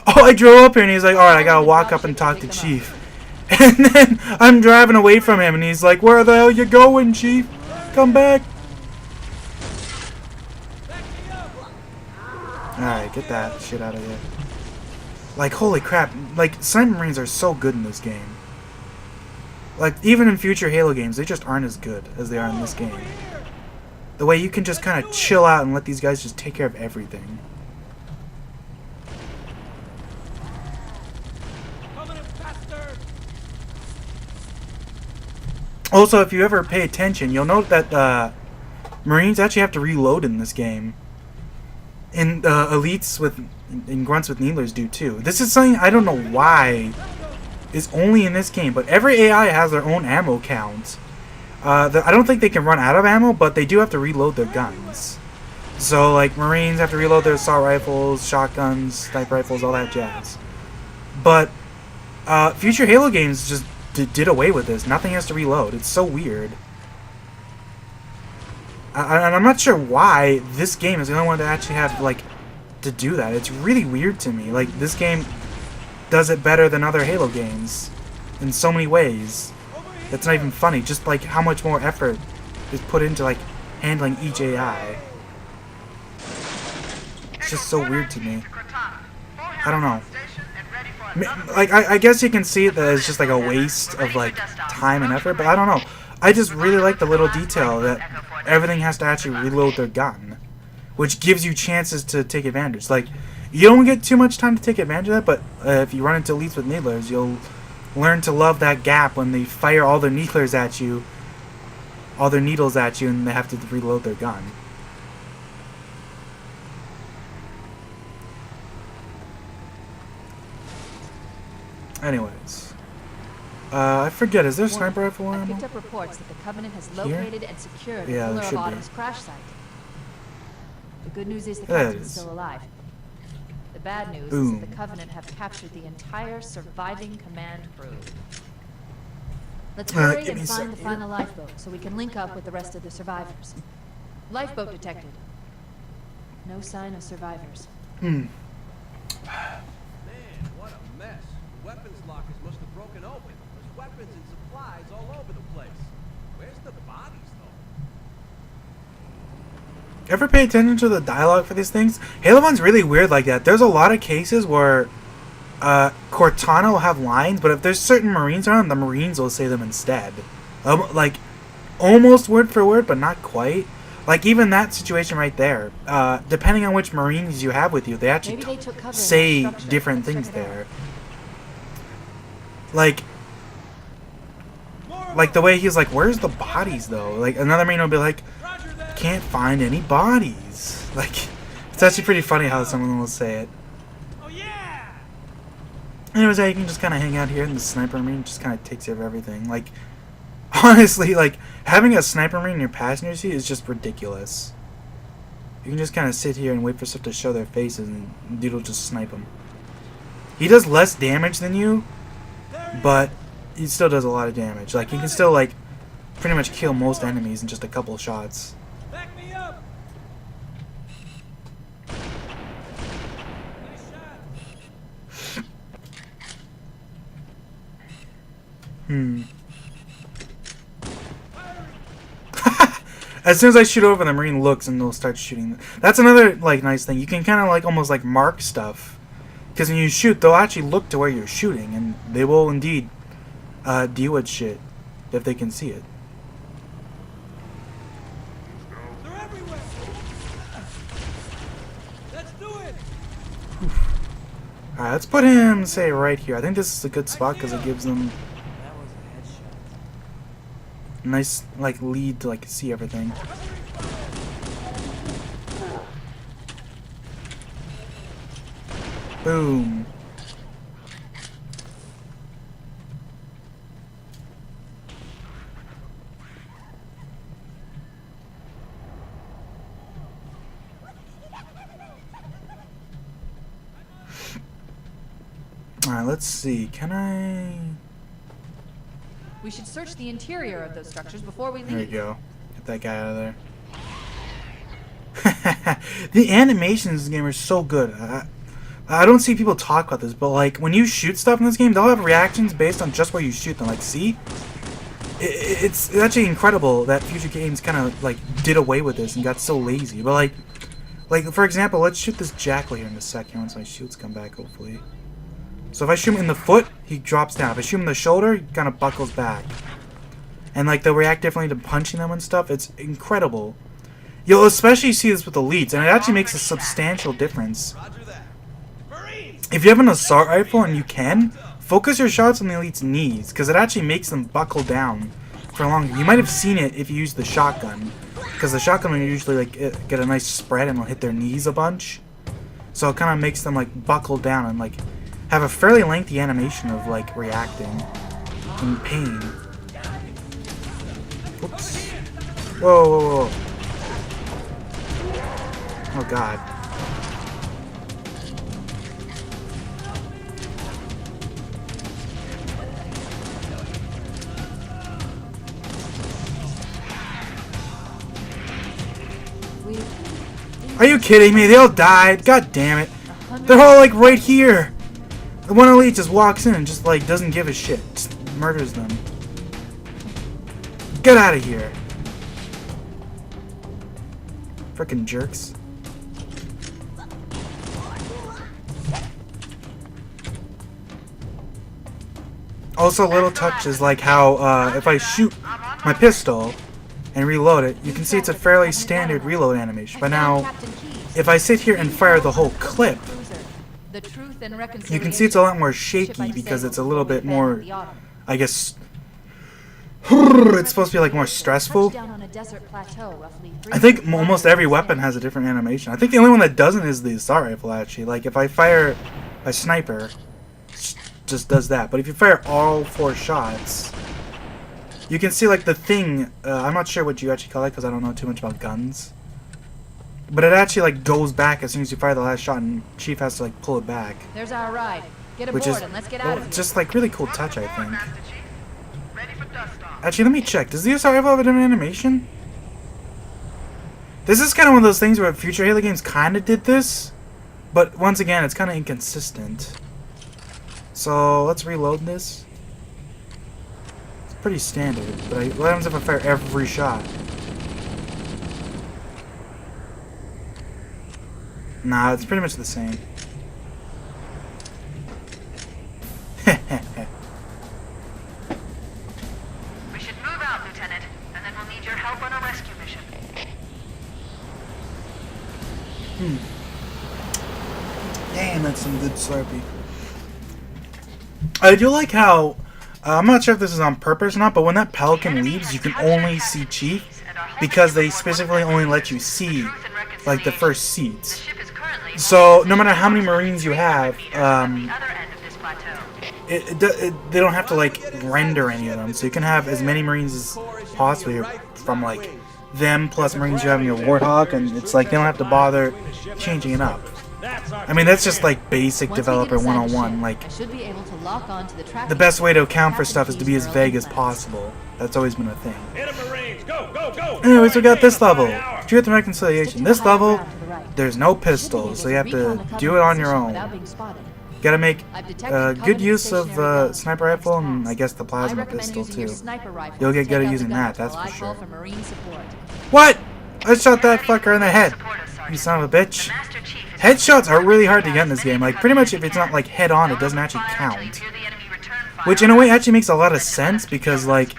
Oh, I drove up here and he's like, alright, I gotta walk up and talk to Chief. And then I'm driving away from him and he's like, where the hell you going, Chief? Come back! Alright, get that shit out of here. Like, holy crap. Like, Sniper Marines are so good in this game. Like, even in future Halo games, they just aren't as good as they are in this game. The way you can just kind of chill out and let these guys just take care of everything. Also, if you ever pay attention, you'll note that Marines actually have to reload in this game. And elites and grunts with needlers do too. This is something I don't know why is only in this game, but every AI has their own ammo count. I don't think they can run out of ammo, but they do have to reload their guns. So, like, Marines have to reload their assault rifles, shotguns, sniper rifles, all that jazz. But future Halo games just did away with this. Nothing has to reload. It's so weird. And I'm not sure why this game is the only one to actually have, like, to do that. It's really weird to me. Like, this game does it better than other Halo games in so many ways. It's not even funny. Just, like, how much more effort is put into, like, handling each AI. It's just so weird to me. I don't know. Like, I guess you can see it that it's just, like, a waste of, like, time and effort, but I don't know. I just really like the little detail that everything has to actually reload their gun, which gives you chances to take advantage. Like, you don't get too much time to take advantage of that, but if you run into elites with needlers, you'll learn to love that gap when they fire all their needlers at you, all their needles at you, and they have to reload their gun. Anyways. I forget, is there sniper rifle I ammo? picked up reports that the Covenant has Here? located and secured the Yeah, there Pillar of should be. Autumn's crash site. The good news is the There it captain's is. still alive. The bad news is Boom. that the Covenant have captured the entire surviving command crew. Let's hurry give me and a find sec the final lifeboat so we can link up with the rest of the survivors. Lifeboat detected. No sign of survivors. Man, what a mess. The weapons lockers must have broken open. There's weapons and supplies all over the place. Where's the bodies, though? Ever pay attention to the dialogue for these things? Halo 1's really weird like that. There's a lot of cases where Cortana will have lines, but if there's certain Marines around, the Marines will say them instead. Like, almost word for word, but not quite. Like, even that situation right there, depending on which Marines you have with you, they actually Maybe they took cover in say that structure. different Let's things check it out. there. Like the way he's like, where's the bodies, though? Like, another Marine will be like, can't find any bodies. Like, it's actually pretty funny how someone will say it. Oh, yeah! Anyways, you can just kind of hang out here, and the sniper marine just kind of takes care of everything. Like, honestly, like, having a sniper marine in your passenger seat is just ridiculous. You can just kind of sit here and wait for stuff to show their faces, and dude will just snipe them. He does less damage than you, but he still does a lot of damage. Like, he can still, like, pretty much kill most enemies in just a couple shots. Back me up! Nice shot! As soon as I shoot over, the Marine looks and they'll start shooting. That's another, like, nice thing. You can kind of, like, almost, like, mark stuff. Because when you shoot, they'll actually look to where you're shooting, and they will indeed deal with shit if they can see it. They're everywhere! Let's do it! Alright, let's put him, say, right here. I think this is a good spot because it gives them That was a headshot. a nice, like, lead to, like, see everything. Boom. Alright, let's see. Can I... We should search the interior of those structures before we leave. There you go. Get that guy out of there. The animations in this game are so good. I don't see people talk about this, but like when you shoot stuff in this game, they'll have reactions based on just where you shoot them. Like, see? It's actually incredible that future games kind of like did away with this and got so lazy. But like for example, let's shoot this jackal here in a second once my shields come back, hopefully. So if I shoot him in the foot, he drops down. If I shoot him in the shoulder, he kind of buckles back. And like they'll react differently to punching them and stuff. It's incredible. You'll especially see this with elites, and it actually makes a substantial difference. Roger that. Marines! If you have an assault rifle and you can, focus your shots on the elite's knees, because it actually makes them buckle down for longer. You might have seen it if you use the shotgun, because the shotgun will usually like get a nice spread and will hit their knees a bunch. So it kind of makes them like buckle down and like have a fairly lengthy animation of like reacting in pain. Oops. Whoa, whoa, whoa. Oh god. Are you kidding me? They all died. God damn it. They're all like right here. The one elite just walks in and just like doesn't give a shit. Just murders them. Get out of here. Frickin' jerks. Also, little touches like how if I shoot my pistol and reload it, you can see it's a fairly standard reload animation. But now, if I sit here and fire the whole clip, you can see it's a lot more shaky because it's a little bit more, I guess, it's supposed to be like more stressful. I think almost every weapon has a different animation. I think the only one that doesn't is the assault rifle, actually. Like, if I fire a sniper, just does that. But if you fire all 4 shots, you can see, like, the thing. I'm not sure what you actually call it because I don't know too much about guns. But it actually, like, goes back as soon as you fire the last shot, and Chief has to, like, pull it back. There's our ride. Get Which aboard is and let's get out of here. just, like, really cool touch, I think. Master Chief. ready for dust off. Actually, let me check. Does the assault rifle have an animation? This is kind of one of those things where future Halo games kind of did this, but once again, it's kind of inconsistent. So let's reload this. It's pretty standard, but what happens if I fire every shot? Nah, it's pretty much the same. We should move out, Lieutenant, and then we'll need your help on a rescue mission. Damn, that's some good Slurpee. I do like how, I'm not sure if this is on purpose or not, but when that Pelican leaves, you can only see Chief because they specifically only let you see, like, the first seats. So, no matter how many Marines you have, they don't have to, like, render any of them. So you can have as many Marines as possibly from, like, them plus Marines you have in your Warthog, and it's like they don't have to bother changing it up. I mean, that's just like basic developer 101. Like, the best way to account for stuff is to be as vague as possible. That's always been a thing. Anyways, we got this level. Truth and Reconciliation. This level, there's no pistols, so you have to do it on your own. You gotta make good use of sniper rifle and I guess the plasma pistol too. You'll get good at using that, that's for sure. What? I shot that fucker in the head. You son of a bitch. Headshots are really hard to get in this game. Like, pretty much if it's not like head on, it doesn't actually count. Which in a way actually makes a lot of sense because, like,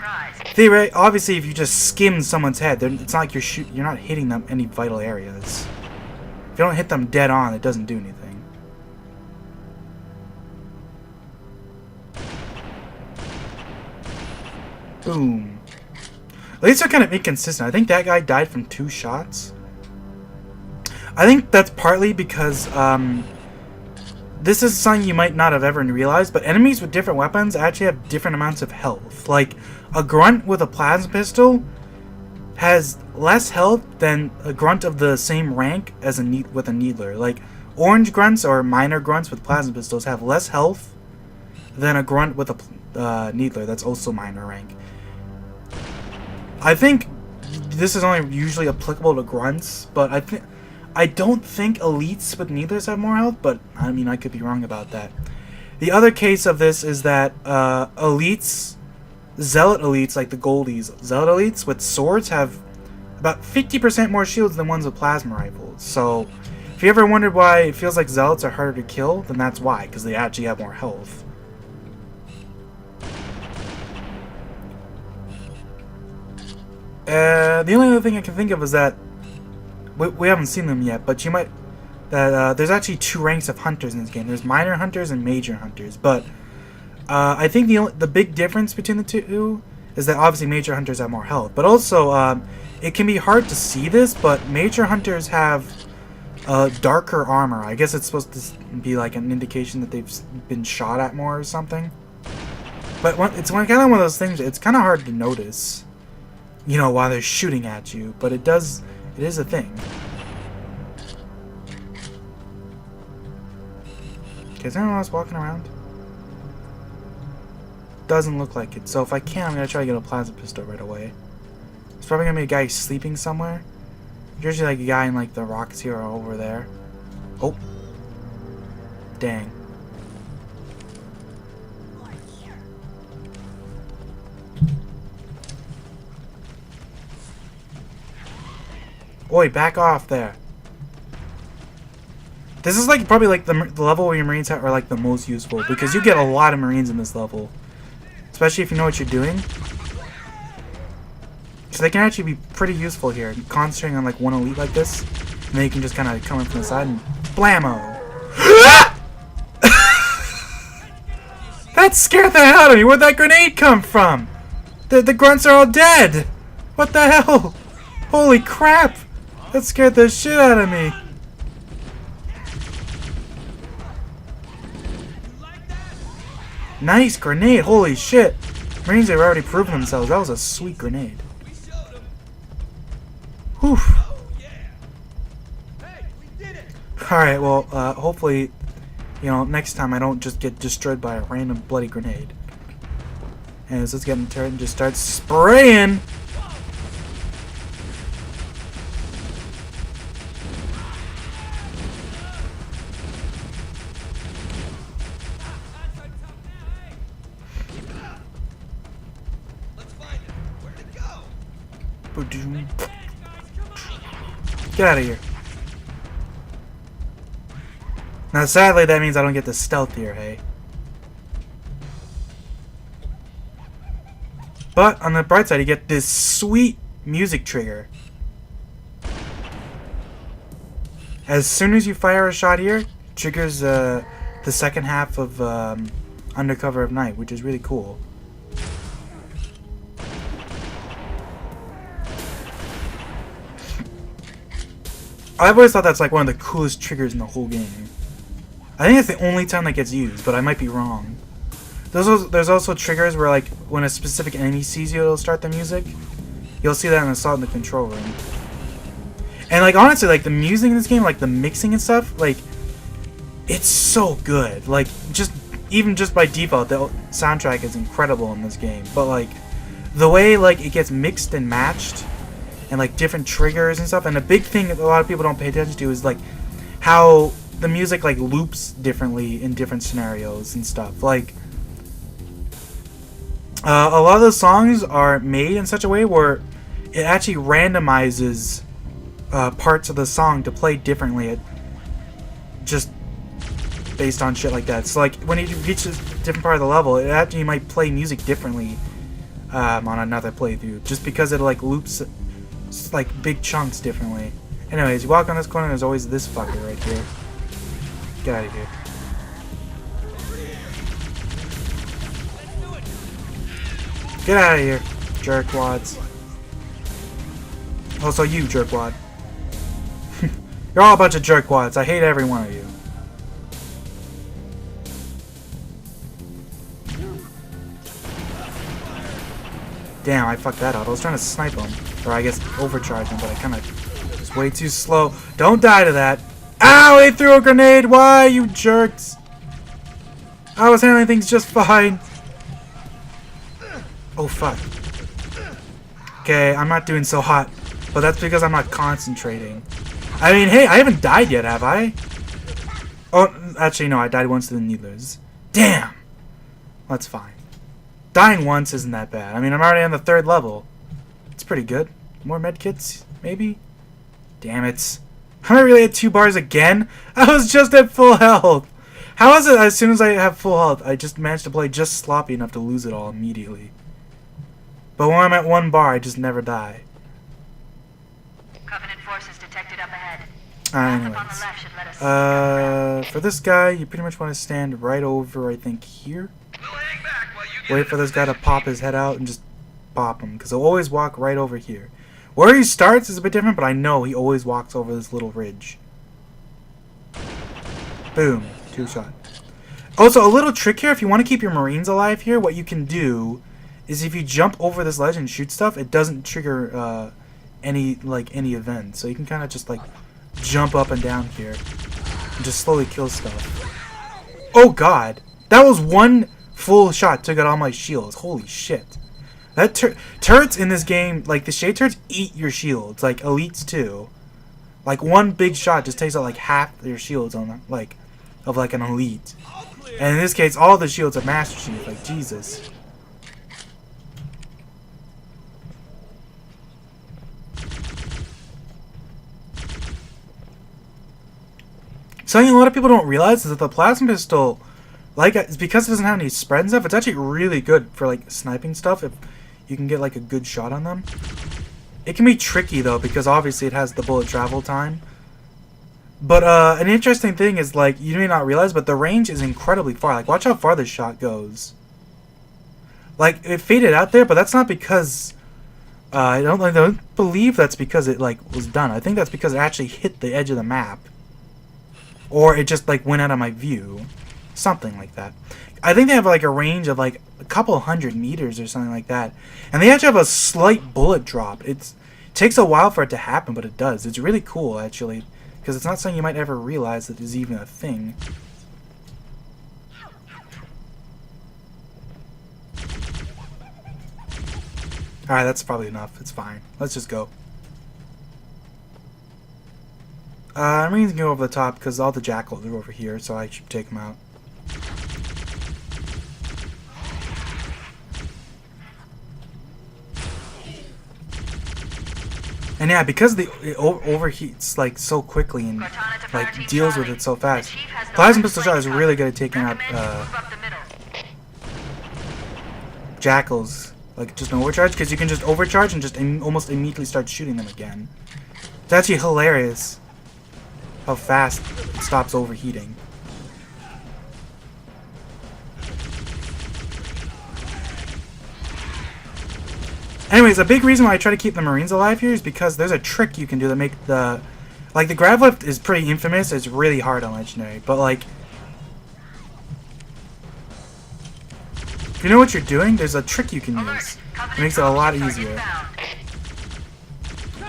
obviously if you just skim someone's head, it's not like you're not hitting them any vital areas. If you don't hit them dead on, it doesn't do anything. Boom. At least they're kind of inconsistent. I think that guy died from 2 shots. I think that's partly because this is something you might not have ever realized, but enemies with different weapons actually have different amounts of health. Like, a grunt with a plasma pistol has less health than a grunt of the same rank as with a needler. Like, orange grunts or minor grunts with plasma pistols have less health than a grunt with a needler that's also minor rank. I think this is only usually applicable to grunts, but I don't think elites with needlers have more health, but I mean, I could be wrong about that. The other case of this is that elites, zealot elites like the goldies, zealot elites with swords have about 50% more shields than ones with plasma rifles. So if you ever wondered why it feels like zealots are harder to kill, then that's why, because they actually have more health. The only other thing I can think of is that we haven't seen them yet, but there's actually 2 ranks of hunters in this game. There's minor hunters and major hunters, but I think the big difference between the two is that obviously major hunters have more health, but also it can be hard to see this, but major hunters have darker armor. I guess it's supposed to be like an indication that they've been shot at more or something. But it's kind of one of those things. It's kind of hard to notice, you know, while they're shooting at you, but it is a thing. Okay, is anyone else walking around? Doesn't look like it. So if I can, I'm gonna try to get a plasma pistol right away. It's probably gonna be a guy sleeping somewhere. Usually like a guy in like the rockets here or over there. Oh. Dang. Oi, back off there. This is like probably like the level where your Marines are like the most useful, because you get a lot of Marines in this level, especially if you know what you're doing. So they can actually be pretty useful here, concentrating on like one elite like this, and then you can just kind of come in from the side and blammo. That scared the hell out of me. Where'd that grenade come from? The grunts are all dead. What the hell? Holy crap! That scared the shit out of me. Nice grenade, holy shit. Marines have already proven themselves. That was a sweet grenade. Whew. Alright, well, hopefully, you know, next time I don't just get destroyed by a random bloody grenade. And let's get in the turret and just start spraying. Get out of here. Now, sadly, that means I don't get the stealth here, hey? But, on the bright side, you get this sweet music trigger. As soon as you fire a shot here, triggers the second half of Under Cover of Night, which is really cool. I've always thought that's like one of the coolest triggers in the whole game. I think it's the only time that gets used, but I might be wrong. There's also triggers where, like, when a specific enemy sees you, it'll start the music. You'll see that in Assault in the control room. And, like, honestly, like, the music in this game, like, the mixing and stuff, like, it's so good. Like, even just by default, the soundtrack is incredible in this game. But, like, the way, like, it gets mixed and matched, and, like, different triggers and stuff, and a big thing that a lot of people don't pay attention to is, like, how the music, like, loops differently in different scenarios and stuff. Like, a lot of the songs are made in such a way where it actually randomizes parts of the song to play differently, just based on shit like that. So, like, when you reach a different part of the level, it actually might play music differently on another playthrough, just because it, like, loops, like, big chunks differently. Anyways, you walk on this corner, there's always this fucker right here. Get out of here. Get out of here, jerkwads. Also, you, jerkwad. You're all a bunch of jerkwads. I hate every one of you. Damn, I fucked that up. I was trying to snipe him. Or I guess overcharge him, but I kind of was way too slow. Don't die to that. Ow, he threw a grenade. Why, you jerks? I was handling things just fine. Oh, fuck. Okay, I'm not doing so hot. But that's because I'm not concentrating. I mean, hey, I haven't died yet, have I? Oh, actually, no, I died once to the Needlers. Damn! That's fine. Dying once isn't that bad. I mean, I'm already on the 3rd level. It's pretty good. More medkits, maybe? Damn it. I really had 2 bars again? I was just at full health! How is it as soon as I have full health, I just managed to play just sloppy enough to lose it all immediately? But when I'm at 1 bar, I just never die. Covenant forces detected up ahead. Anyways. For this guy, you pretty much want to stand right over, I think, here. Wait for this guy to pop his head out and just bop him, because he'll always walk right over here. Where he starts is a bit different, but I know he always walks over this little ridge. Boom. 2 shot. Also, a little trick here, if you want to keep your Marines alive here, what you can do is if you jump over this ledge and shoot stuff, it doesn't trigger any event. So you can kind of just, like, jump up and down here and just slowly kill stuff. Oh, God. That was 1 full shot, took out all my shields. Holy shit. That turrets in this game, like, the shade turrets eat your shields, like elites too. Like, 1 big shot just takes out, like, half your shields on, like, of, like, an elite. And in this case, all the shields are master shields. Like, Jesus. Something a lot of people don't realize is that the plasma pistol, like, it's because it doesn't have any spread and stuff, it's actually really good for, like, sniping stuff if you can get, like, a good shot on them. It can be tricky, though, because obviously it has the bullet travel time. But, an interesting thing is, like, you may not realize, but the range is incredibly far. Like, watch how far this shot goes. Like, it faded out there, but that's not because, I don't believe that's because it, like, was done. I think that's because it actually hit the edge of the map. Or it just, like, went out of my view. Something like that. I think they have, like, a range of, like, a couple 100 meters or something like that. And they actually have a slight bullet drop. It takes a while for it to happen, but it does. It's really cool, actually. Because it's not something you might ever realize that is even a thing. Alright, that's probably enough. It's fine. Let's just go. Marines can go over the top because all the jackals are over here, so I should take them out. And yeah, because it overheats like so quickly and like deals with it so fast, plasma pistol shot is really good at taking out jackals, like just an overcharge, because you can just overcharge and just almost immediately start shooting them again. It's actually hilarious how fast it stops overheating. Anyways, a big reason why I try to keep the Marines alive here is because there's a trick you can do that make the... Like, the grab lift is pretty infamous. It's really hard on Legendary. But, like... If you know what you're doing, there's a trick you can use. It makes it a lot easier.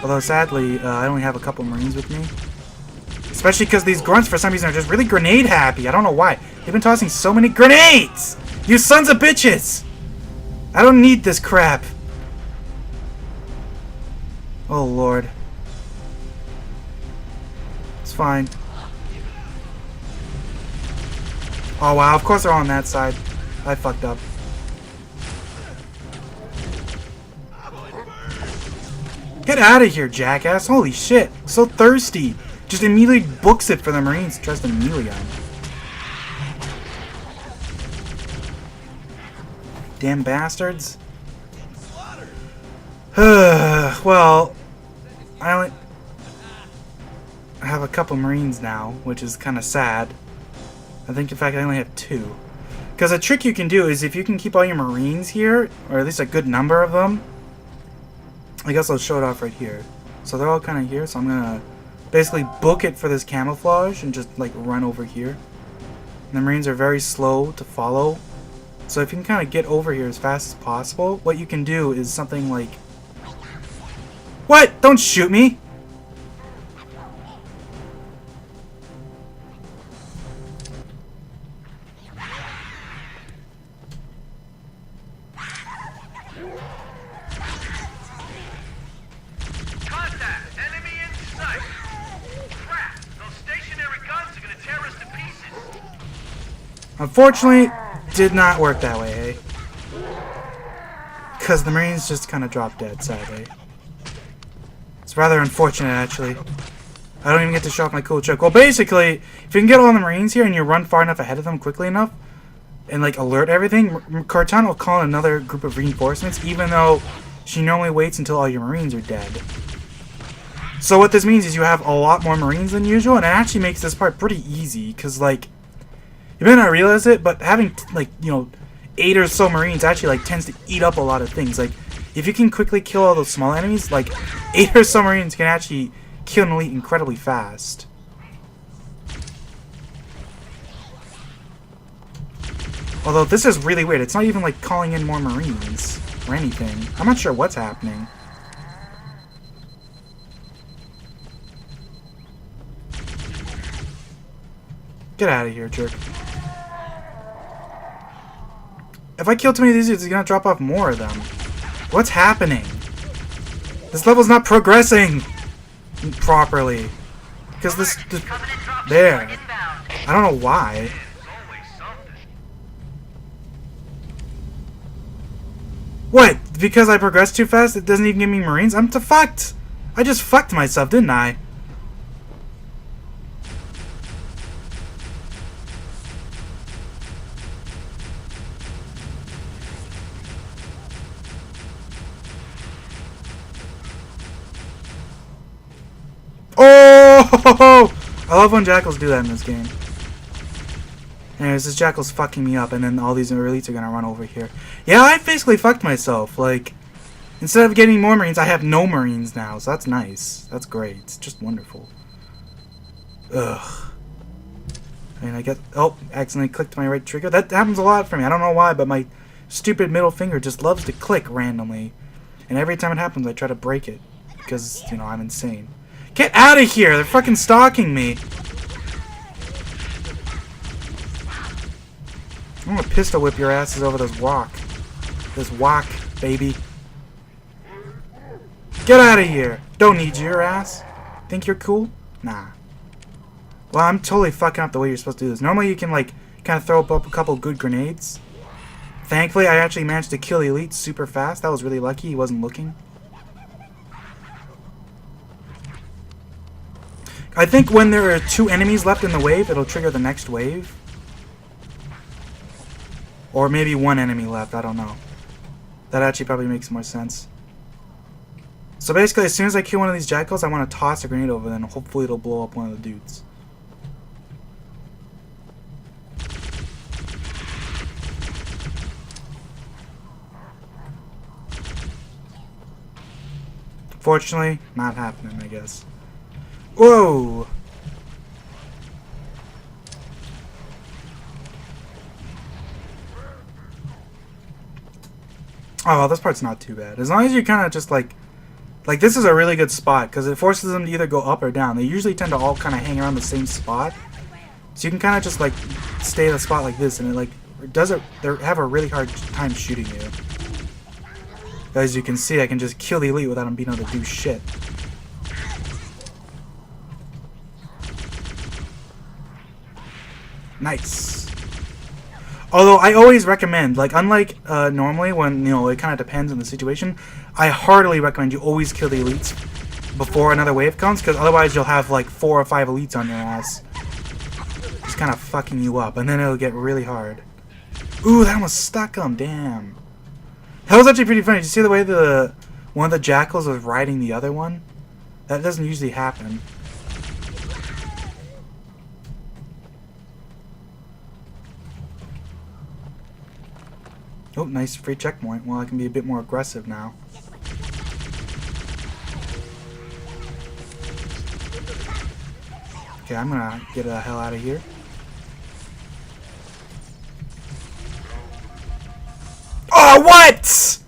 Although, sadly, I only have a couple Marines with me. Especially because these grunts, for some reason, are just really grenade happy. I don't know why. They've been tossing so many grenades! You sons of bitches! I don't need this crap. Oh, Lord. It's fine. Oh, wow. Of course they're on that side. I fucked up. Get out of here, jackass. Holy shit. So thirsty. Just immediately books it for the Marines. Tries to melee on. Damn bastards. Well, I have a couple Marines now, which is kind of sad. I think, in fact, I only have 2. Because a trick you can do is if you can keep all your Marines here, or at least a good number of them, I guess I'll show it off right here. So they're all kind of here, so I'm going to basically book it for this camouflage and just, like, run over here. And the Marines are very slow to follow. So if you can kind of get over here as fast as possible, what you can do is something like... What? Don't shoot me! Contact! Enemy in sight! Crap! Those stationary guns are gonna tear us to pieces! Unfortunately, did not work that way, eh? Because the Marines just kind of dropped dead, sadly. It's rather unfortunate, actually. I don't even get to show off my cool trick. Well, basically, if you can get all the Marines here and you run far enough ahead of them quickly enough and, like, alert everything, Cortana will call in another group of reinforcements, even though she normally waits until all your Marines are dead. So what this means is you have a lot more Marines than usual, and it actually makes this part pretty easy, because, like, you may not realize it, but having, like, you know, 8 or so Marines actually, like, tends to eat up a lot of things. Like, if you can quickly kill all those small enemies, like, 8 or so Marines can actually kill an elite incredibly fast. Although, this is really weird. It's not even, like, calling in more Marines or anything. I'm not sure what's happening. Get out of here, jerk. If I kill too many of these dudes, it's gonna drop off more of them. What's happening? This level's not progressing properly. Because this... There. I don't know why. What? Because I progressed too fast, it doesn't even give me Marines? I'm fucked! I just fucked myself, didn't I? Oh! I love when jackals do that in this game. Anyways, this jackal's fucking me up, and then all these elites are gonna run over here. Yeah, I basically fucked myself. Like, instead of getting more Marines, I have no Marines now, so that's nice. That's great. It's just wonderful. Ugh. I mean, I get... Oh, accidentally clicked my right trigger. That happens a lot for me. I don't know why, but my stupid middle finger just loves to click randomly. And every time it happens, I try to break it. Because, you know, I'm insane. Get out of here! They're fucking stalking me! I'm gonna pistol whip your asses over this walk. This walk, baby. Get out of here! Don't need your ass. Think you're cool? Nah. Well, I'm totally fucking up the way you're supposed to do this. Normally you can, like, kind of throw up a couple good grenades. Thankfully, I actually managed to kill the elite super fast. That was really lucky. He wasn't looking. I think when there are 2 enemies left in the wave, it'll trigger the next wave. Or maybe 1 enemy left. I don't know. That actually probably makes more sense. So basically, as soon as I kill one of these jackals, I want to toss a grenade over them, and hopefully it'll blow up one of the dudes. Fortunately, not happening, I guess. Whoa! Oh, well, this part's not too bad. As long as you kind of just like this is a really good spot because it forces them to either go up or down. They usually tend to all kind of hang around the same spot, so you can kind of just like stay in a spot like this, and it like they have a really hard time shooting you. As you can see, I can just kill the elite without them being able to do shit. Nice. Although I always recommend, like, unlike normally when, you know, it kind of depends on the situation, I heartily recommend you always kill the elites before another wave comes, because otherwise you'll have like 4 or 5 elites on your ass. Just kind of fucking you up, and then it'll get really hard. Ooh, that almost stuck him, damn. That was actually pretty funny. Did you see the way one of the jackals was riding the other one? That doesn't usually happen. Oh, nice free checkpoint. Well, I can be a bit more aggressive now. Okay, I'm gonna get the hell out of here. Oh, what?!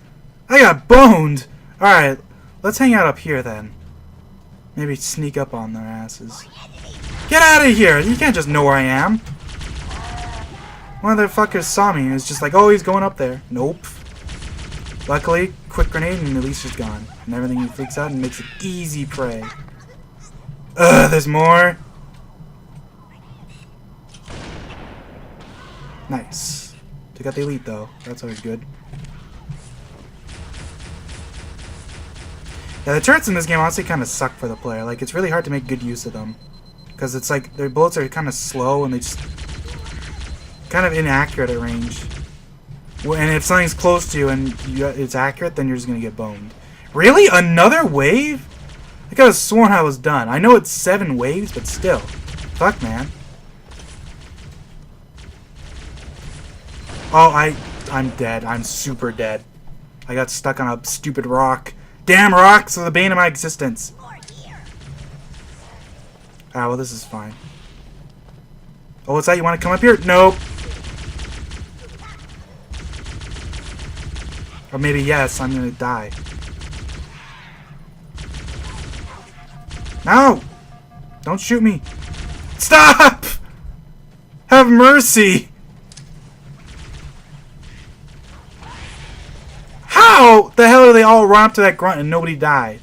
I got boned! Alright, let's hang out up here then. Maybe sneak up on their asses. Get out of here! You can't just know where I am. One of the fuckers saw me and was just like, oh, he's going up there. Nope. Luckily, quick grenade and the leash is gone. And everything freaks out and makes it easy prey. Ugh, there's more. Nice. Took out the elite though. That's always good. Yeah, the turrets in this game honestly kind of suck for the player. Like, it's really hard to make good use of them. Because it's like, their bullets are kind of slow and they just... kind of inaccurate at range. And if something's close to you and it's accurate, then you're just going to get boned. Really? Another wave? I could have sworn I was done. I know it's 7 waves, but still. Fuck, man. Oh, I'm dead. I'm super dead. I got stuck on a stupid rock. Damn rocks are the bane of my existence. Ah, well, this is fine. Oh, what's that? You want to come up here? Nope. Or maybe yes, I'm gonna die. No! Don't shoot me! Stop! Have mercy! How the hell are they all run up to that grunt and nobody died?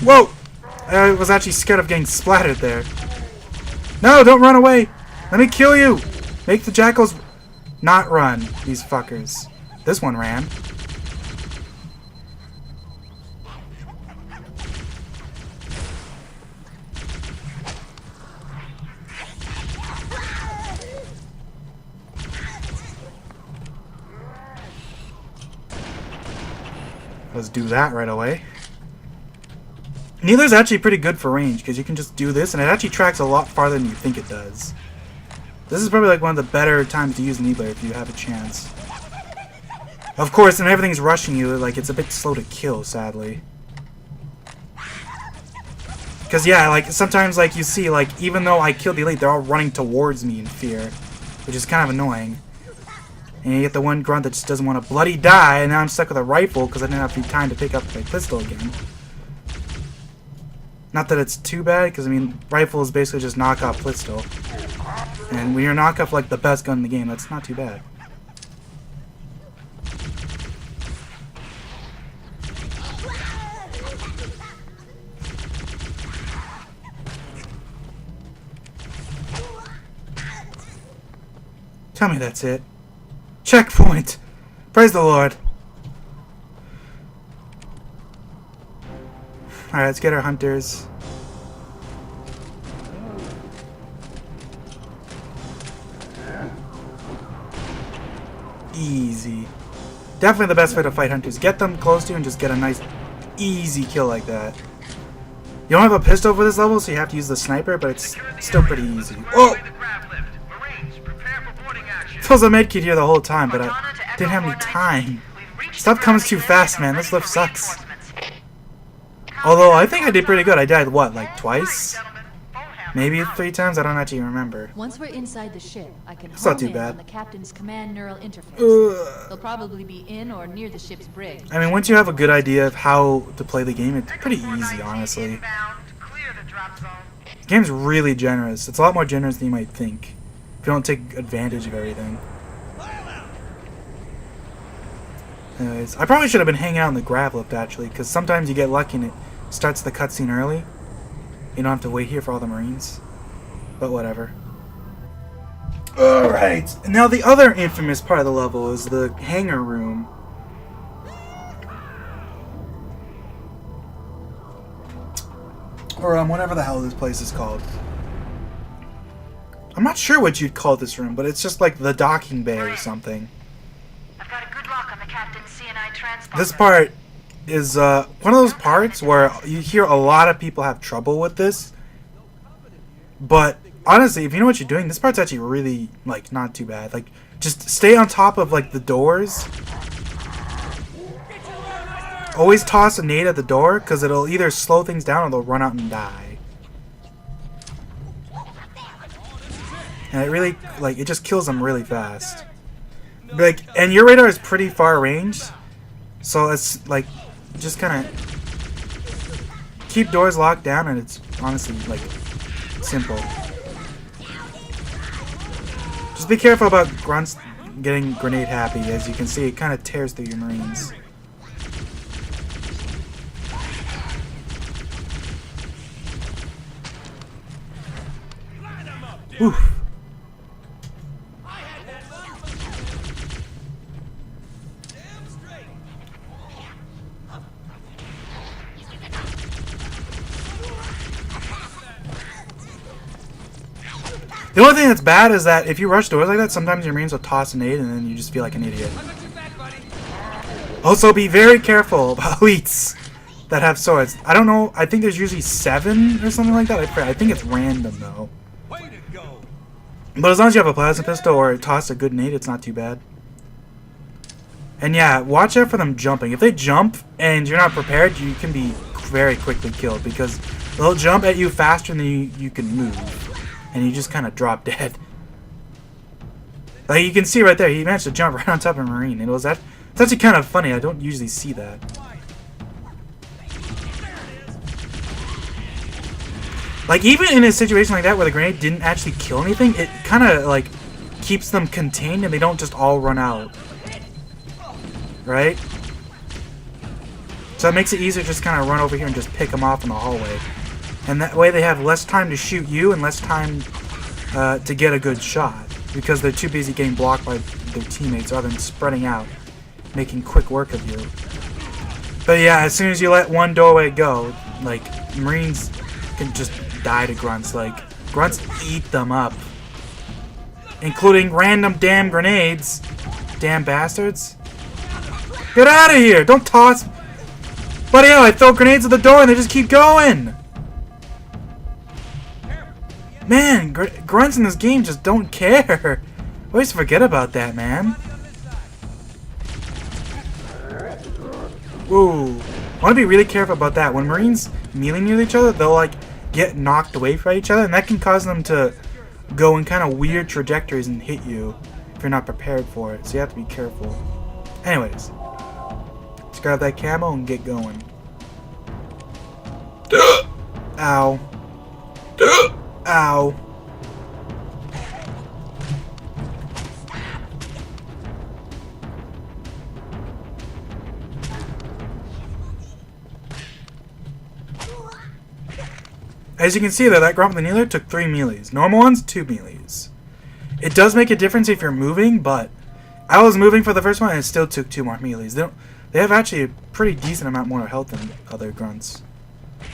Whoa! I was actually scared of getting splattered there. No, don't run away! Let me kill you! Make the jackals not run, these fuckers. This one ran. Let's do that right away. Needler's actually pretty good for range, because you can just do this, and it actually tracks a lot farther than you think it does. This is probably like one of the better times to use Needler if you have a chance. Of course, and everything's rushing you, like, it's a bit slow to kill, sadly. Because, yeah, like, sometimes, like, you see, like, even though I killed the elite, they're all running towards me in fear, which is kind of annoying. And you get the one grunt that just doesn't want to bloody die, and now I'm stuck with a rifle because I didn't have the time to pick up my pistol again. Not that it's too bad, because, I mean, rifle is basically just knockoff pistol. And when you're knockoff, like, the best gun in the game, that's not too bad. Tell me that's it. Checkpoint! Praise the Lord. Alright, let's get our hunters. Easy. Definitely the best way to fight hunters. Get them close to you and just get a nice, easy kill like that. You don't have a pistol for this level, so you have to use the sniper, but it's still pretty easy. Oh! Feels a medkit here the whole time, but I didn't have any time. Stuff comes too fast, man. This lift sucks. Although, I think I did pretty good. I died, what, like twice? Maybe 3 times? I don't actually remember. Once we're inside the ship, I can not home too in bad. on the captain's command neural interface. Ugh. They'll probably be in or near the ship's brig. I mean, once you have a good idea of how to play the game, it's pretty easy, honestly. The game's really generous. It's a lot more generous than you might think, if you don't take advantage of everything. Anyways, I probably should have been hanging out in the grab lift, actually, because sometimes you get lucky and it starts the cutscene early. You don't have to wait here for all the Marines. But whatever. Alright, now the other infamous part of the level is the hangar room. Or whatever the hell this place is called. I'm not sure what you'd call this room, but it's just like the docking bay or something. I've got a good lock on the captain's CNI transponder. This part is one of those parts where you hear a lot of people have trouble with this. But honestly, if you know what you're doing, this part's actually really, like, not too bad. Like, just stay on top of, like, the doors. Always toss a nade at the door, because it'll either slow things down or they'll run out and die. And it really, like, it just kills them really fast. Like, and your radar is pretty far range, so it's, like, just kind of keep doors locked down, and it's honestly, like, simple. Just be careful about grunts getting grenade happy. As you can see, it kind of tears through your Marines. Oof. The only thing that's bad is that if you rush doors like that, sometimes your Marines will toss a nade and then you just feel like an idiot. Also, be very careful about elites that have swords. I don't know, I think there's usually 7 or something like that. I think it's random though. But as long as you have a plasma pistol or toss a good nade, it's not too bad. And yeah, watch out for them jumping. If they jump and you're not prepared, you can be very quickly killed because they'll jump at you faster than you can move. And you just kind of drop dead. Like you can see right there, he managed to jump right on top of a Marine. It's actually kind of funny. I don't usually see that. Like even in a situation like that where the grenade didn't actually kill anything, it kind of like keeps them contained and they don't just all run out. Right? So it makes it easier to just kind of run over here and just pick them off in the hallway. And that way they have less time to shoot you and less time to get a good shot. Because they're too busy getting blocked by their teammates rather than spreading out, making quick work of you. But yeah, as soon as you let one doorway go, like, Marines can just die to grunts. Like, grunts eat them up. Including random damn grenades. Damn bastards. Get out of here! Don't toss... Buddy, I throw grenades at the door and they just keep going! Man, grunts in this game just don't care. I always forget about that, man. Ooh. I want to be really careful about that. When Marines melee near each other, they'll like get knocked away from each other, and that can cause them to go in kind of weird trajectories and hit you if you're not prepared for it. So you have to be careful. Anyways, let's grab that camo and get going. Ow. Ow. As you can see there, that grunt with the kneeler took 3 melees. Normal ones, 2 melees. It does make a difference if you're moving, but I was moving for the first one and it still took 2 more melees. They have actually a pretty decent amount more health than other grunts.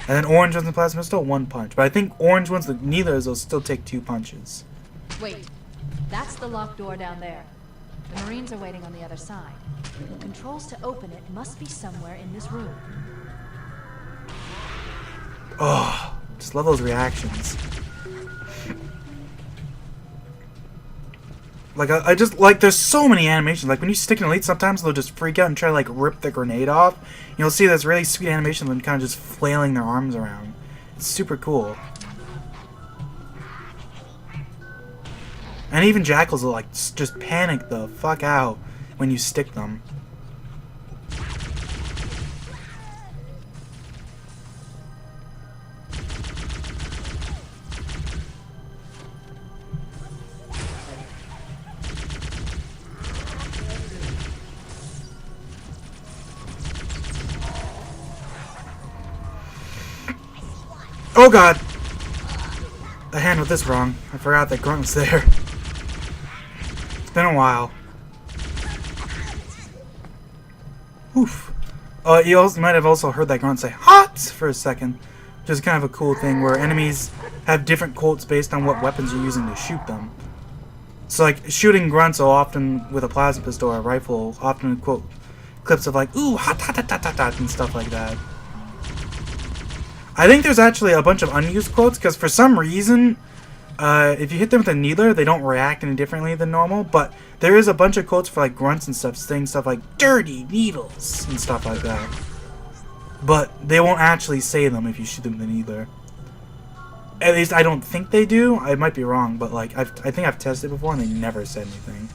And then orange ones and plasma pistol, 1 punch. But I think orange ones, neither of those still take 2 punches. Wait, that's the locked door down there. The Marines are waiting on the other side. Controls to open it must be somewhere in this room. Oh, just love those reactions. Like, I just, like, there's so many animations. Like, when you stick an elite, sometimes they'll just freak out and try to, like, rip the grenade off. You'll see this really sweet animation of them kind of just flailing their arms around. It's super cool. And even jackals will, like, just panic the fuck out when you stick them. Oh god! I handled this wrong. I forgot that grunt was there. It's been a while. Oof. You might have also heard that grunt say "hot" for a second. Which is kind of a cool thing where enemies have different quotes based on what weapons you're using to shoot them. So like shooting grunts will often with a plasma pistol or a rifle often quote clips of like "ooh hot hot hot hot hot hot" and stuff like that. I think there's actually a bunch of unused quotes, because for some reason, if you hit them with a needler, they don't react any differently than normal, but there is a bunch of quotes for like grunts and stuff, saying stuff like, "dirty needles," and stuff like that. But they won't actually say them if you shoot them with a needler. At least I don't think they do, I might be wrong, but like, I think I've tested it before and they never said anything.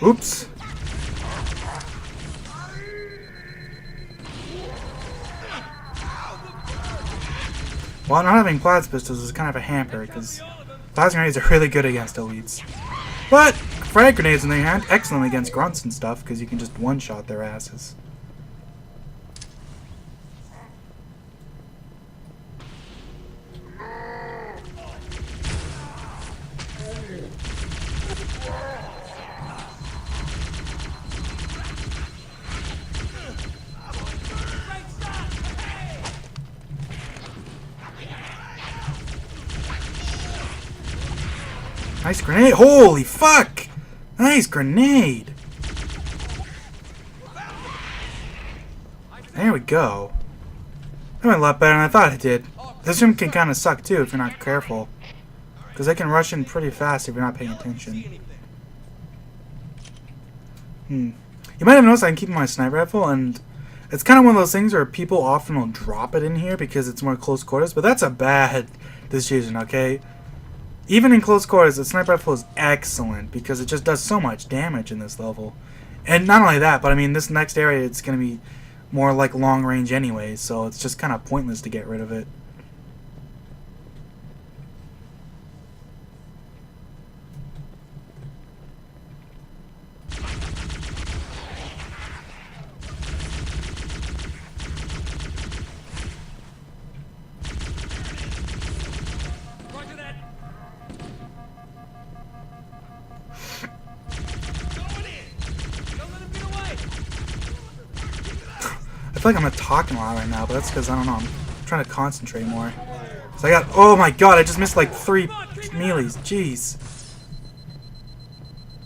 Oops. Well, not having plasma pistols is kind of a hamper, because plasma grenades are really good against elites. But frag grenades, on the other hand, excellent against grunts and stuff, because you can just one-shot their asses. Nice grenade! Holy fuck! Nice grenade! There we go. That went a lot better than I thought it did. This room can kind of suck too if you're not careful. Because they can rush in pretty fast if you're not paying attention. You might have noticed I can keep my sniper rifle, and it's kind of one of those things where people often will drop it in here because it's more close quarters, but that's a bad decision, okay? Even in close quarters, the sniper rifle is excellent because it just does so much damage in this level. And not only that, but I mean, this next area, it's going to be more like long range anyway, so it's just kind of pointless to get rid of it. I feel like I'm not talking a lot right now, but that's because, I don't know, I'm trying to concentrate more. So I got, oh my god, I just missed like 3 melees, jeez.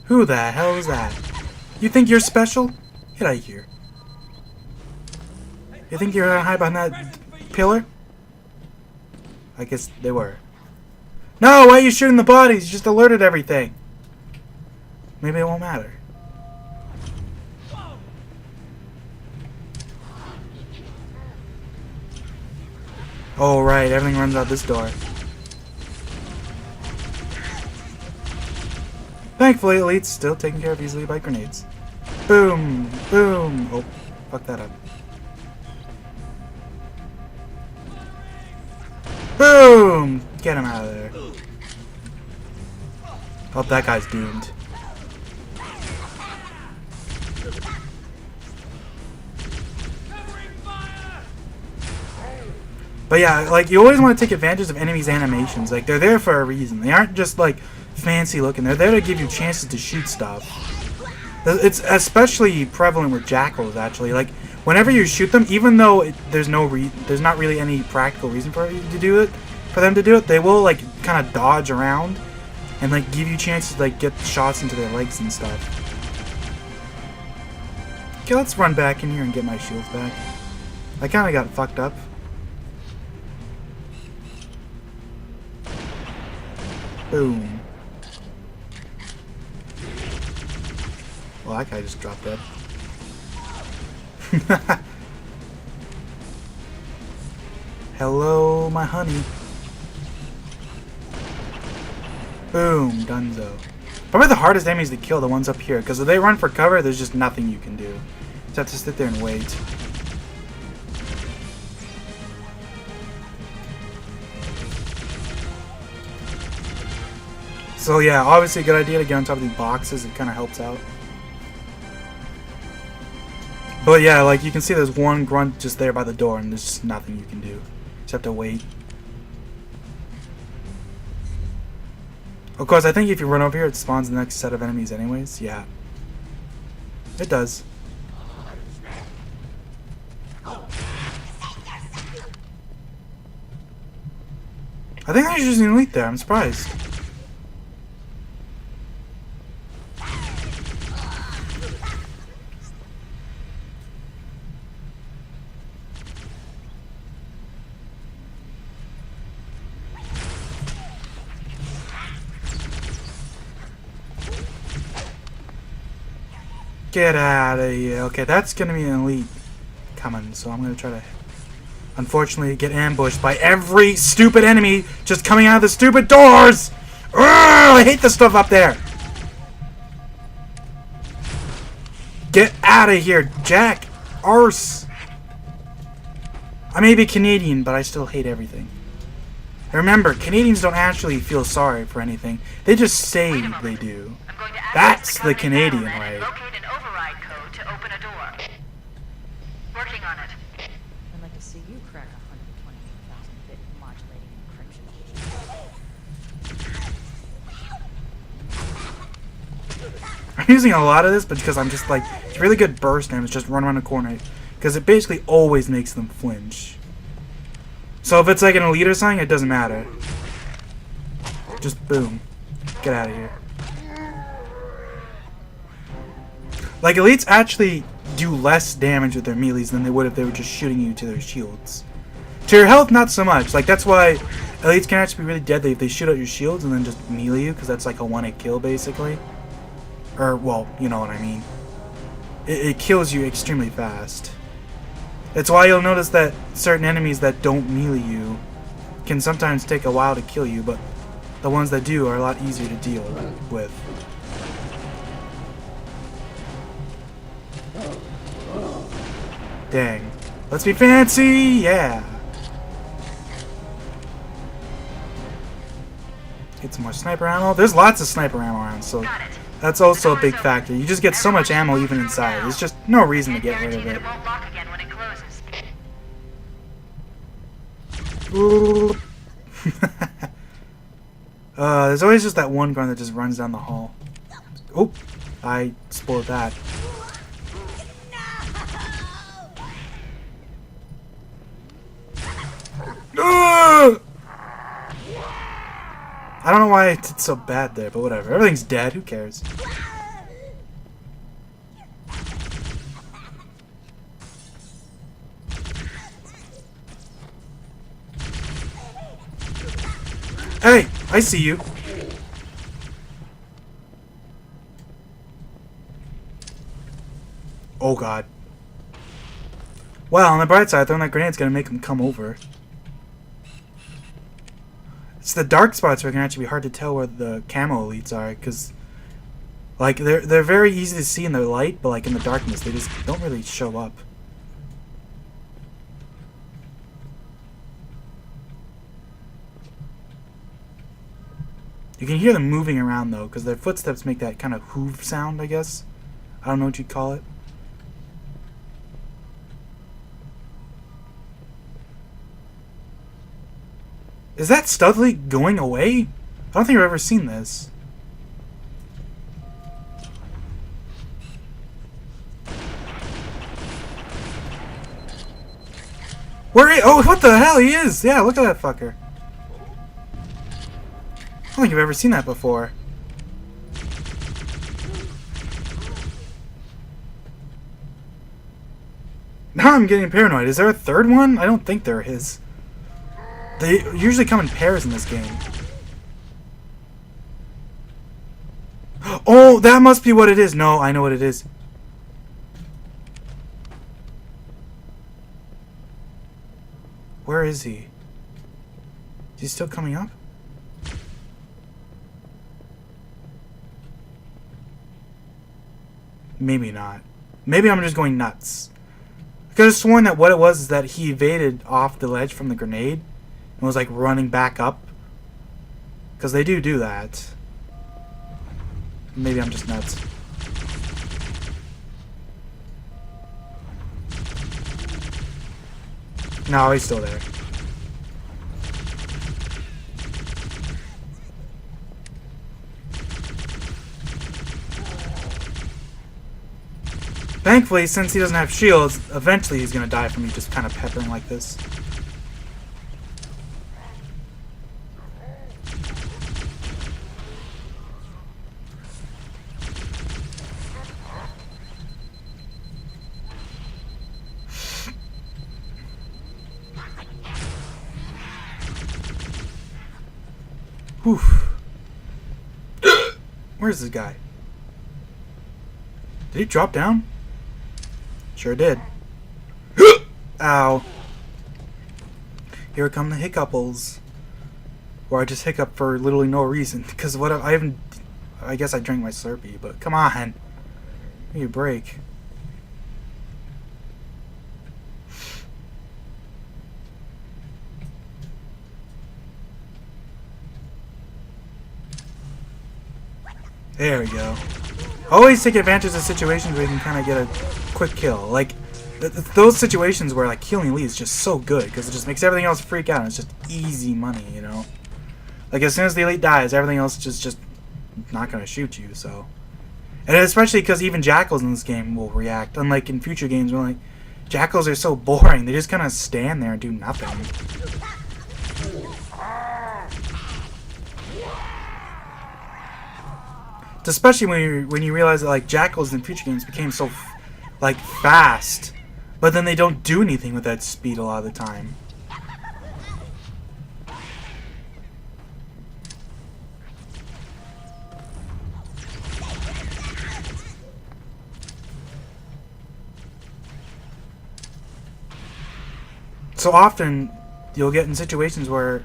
Who the hell is that? You think you're special? Get out of here. You think you're gonna hide behind that pillar? I guess they were. No, why are you shooting the bodies? You just alerted everything. Maybe it won't matter. Oh, right, everything runs out this door. Thankfully, Elite's still taken care of easily by grenades. Boom! Boom! Oh, fuck that up. Boom! Get him out of there. Oh, that guy's doomed. But yeah, like, you always want to take advantage of enemies' animations. Like, they're there for a reason. They aren't just, like, fancy looking. They're there to give you chances to shoot stuff. It's especially prevalent with jackals, actually. Like, whenever you shoot them, even though there's not really any practical reason for you to do it, for them to do it, they will, like, kind of dodge around and, like, give you chances to, like, get shots into their legs and stuff. Okay, let's run back in here and get my shields back. I kind of got fucked up. Boom. Well, that guy just dropped dead. Hello, my honey. Boom, dunzo. Probably the hardest enemies to kill, the ones up here, because if they run for cover, there's just nothing you can do. You just have to sit there and wait. So yeah, obviously a good idea to get on top of these boxes. It kind of helps out. But yeah, like you can see there's one grunt just there by the door and there's just nothing you can do. Just have to wait. Of course, I think if you run over here, it spawns the next set of enemies anyways. Yeah. It does. I think there's just an elite there. I'm surprised. Get out of here. Okay, that's gonna be an elite coming, so I'm gonna try to, unfortunately, get ambushed by every stupid enemy just coming out of the stupid doors! Urgh, I hate the stuff up there! Get out of here, Jack! Arse! I may be Canadian, but I still hate everything. Remember, Canadians don't actually feel sorry for anything. They just say they do. That's the Canadian way. Locate an override code to open a door. Working on it. I'd like to see you crack 128,000-bit modulating encryption. I'm using a lot of this, but because I'm just like, it's really good burst damage, just run around the corner. Because it basically always makes them flinch. So if it's like an elite or something, it doesn't matter. Just boom. Get out of here. Like, elites actually do less damage with their melees than they would if they were just shooting you to their shields. To your health, not so much. Like, that's why elites can actually be really deadly if they shoot out your shields and then just melee you, because that's like a one-hit kill, basically. Or, well, you know what I mean. It kills you extremely fast. That's why you'll notice that certain enemies that don't melee you can sometimes take a while to kill you, but the ones that do are a lot easier to deal with. Dang. Let's be fancy! Yeah! Get some more sniper ammo. There's lots of sniper ammo around, so that's also a big factor. You just get so much ammo even inside. There's just no reason to get rid of it. Won't lock again when it closes. There's always just that one grunt that just runs down the hall. Oh, I spoiled that. I don't know why it's so bad there, but whatever. Everything's dead. Who cares? Hey, I see you. Oh god. Well, on the bright side, throwing that grenade's gonna make them come over. It's the dark spots where it can actually be hard to tell where the camo elites are, because Like they're very easy to see in the light, but like in the darkness, they just don't really show up. You can hear them moving around though, because their footsteps make that kind of hoof sound, I guess. I don't know what you'd call it. Is that Studley going away? I don't think I've ever seen this. Oh, what the hell? He is! Yeah, look at that fucker. I don't think I've ever seen that before. Now I'm getting paranoid. Is there a third one? I don't think there is. They usually come in pairs in this game. Oh, that must be what it is. No, I know what it is. Where is he? Is he still coming up? Maybe not. Maybe I'm just going nuts. I could have sworn that what it was is that he evaded off the ledge from the grenade and was like running back up. Because they do that. Maybe I'm just nuts. No, he's still there. Thankfully, since he doesn't have shields, eventually he's gonna die from me just kind of peppering like this. Whew. Where's this guy? Did he drop down? Sure did. Ow. Here come the hiccuples. Or I just hiccup for literally no reason. Because what I haven't... I guess I drank my Slurpee, but come on. Give me a break. There we go. Always take advantage of situations where you can kind of get a quick kill. Like, those situations where, like, killing elite is just so good, because it just makes everything else freak out, and it's just easy money, you know? Like, as soon as the elite dies, everything else is just not going to shoot you, so... And especially because even jackals in this game will react, unlike in future games where, like, jackals are so boring, they just kind of stand there and do nothing. Especially when you realize that like jackals in future games became so like fast, but then they don't do anything with that speed a lot of the time. So often you'll get in situations where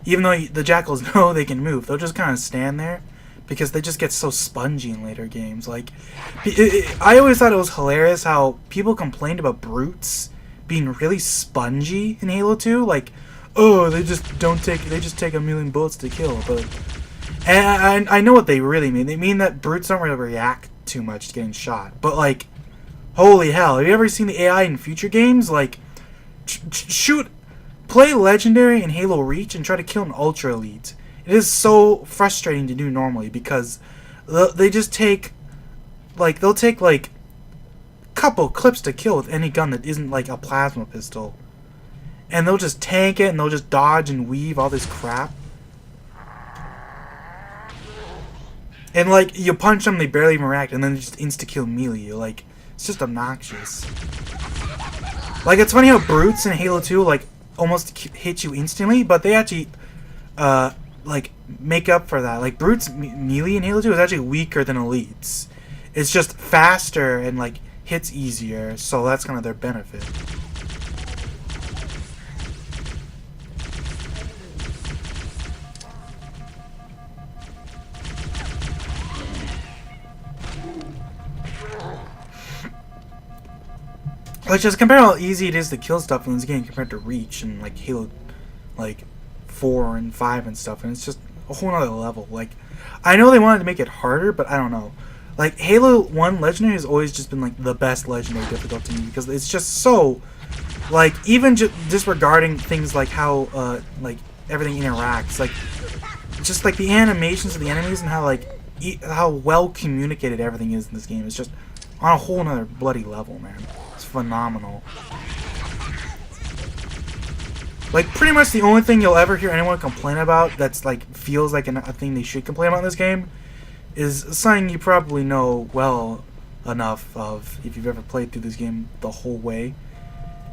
even though the jackals know they can move, they'll just kind of stand there. Because they just get so spongy in later games. Like, I always thought it was hilarious how people complained about brutes being really spongy in Halo 2. Like, oh, they just take a million bullets to kill. But and I know what they really mean. They mean that brutes don't really react too much to getting shot. But like, holy hell, have you ever seen the AI in future games? Like, play Legendary in Halo Reach and try to kill an Ultra Elite. It is so frustrating to do normally because they just take, like, they'll take, like, a couple clips to kill with any gun that isn't, like, a plasma pistol. And they'll just tank it and they'll just dodge and weave all this crap. And, like, you punch them, they barely even react, and then they just insta-kill melee you. Like, it's just obnoxious. Like, it's funny how brutes in Halo 2, like, almost hit you instantly, but they actually, like, make up for that. Like, brutes melee in Halo 2 is actually weaker than elites. It's just faster and, like, hits easier, so that's kind of their benefit. Which is compared to how easy it is to kill stuff in this game compared to Reach and like Halo, like 4 and 5 and stuff, and it's just a whole nother level. Like, I know they wanted to make it harder, but I don't know. Like, Halo 1 Legendary has always just been like the best Legendary difficulty to me because it's just so, like, even disregarding things like how like everything interacts, like just like the animations of the enemies and how like how well communicated everything is in this game is just on a whole nother bloody level, man. It's phenomenal. Like, pretty much the only thing you'll ever hear anyone complain about that's like feels like a thing they should complain about in this game is something you probably know well enough of if you've ever played through this game the whole way,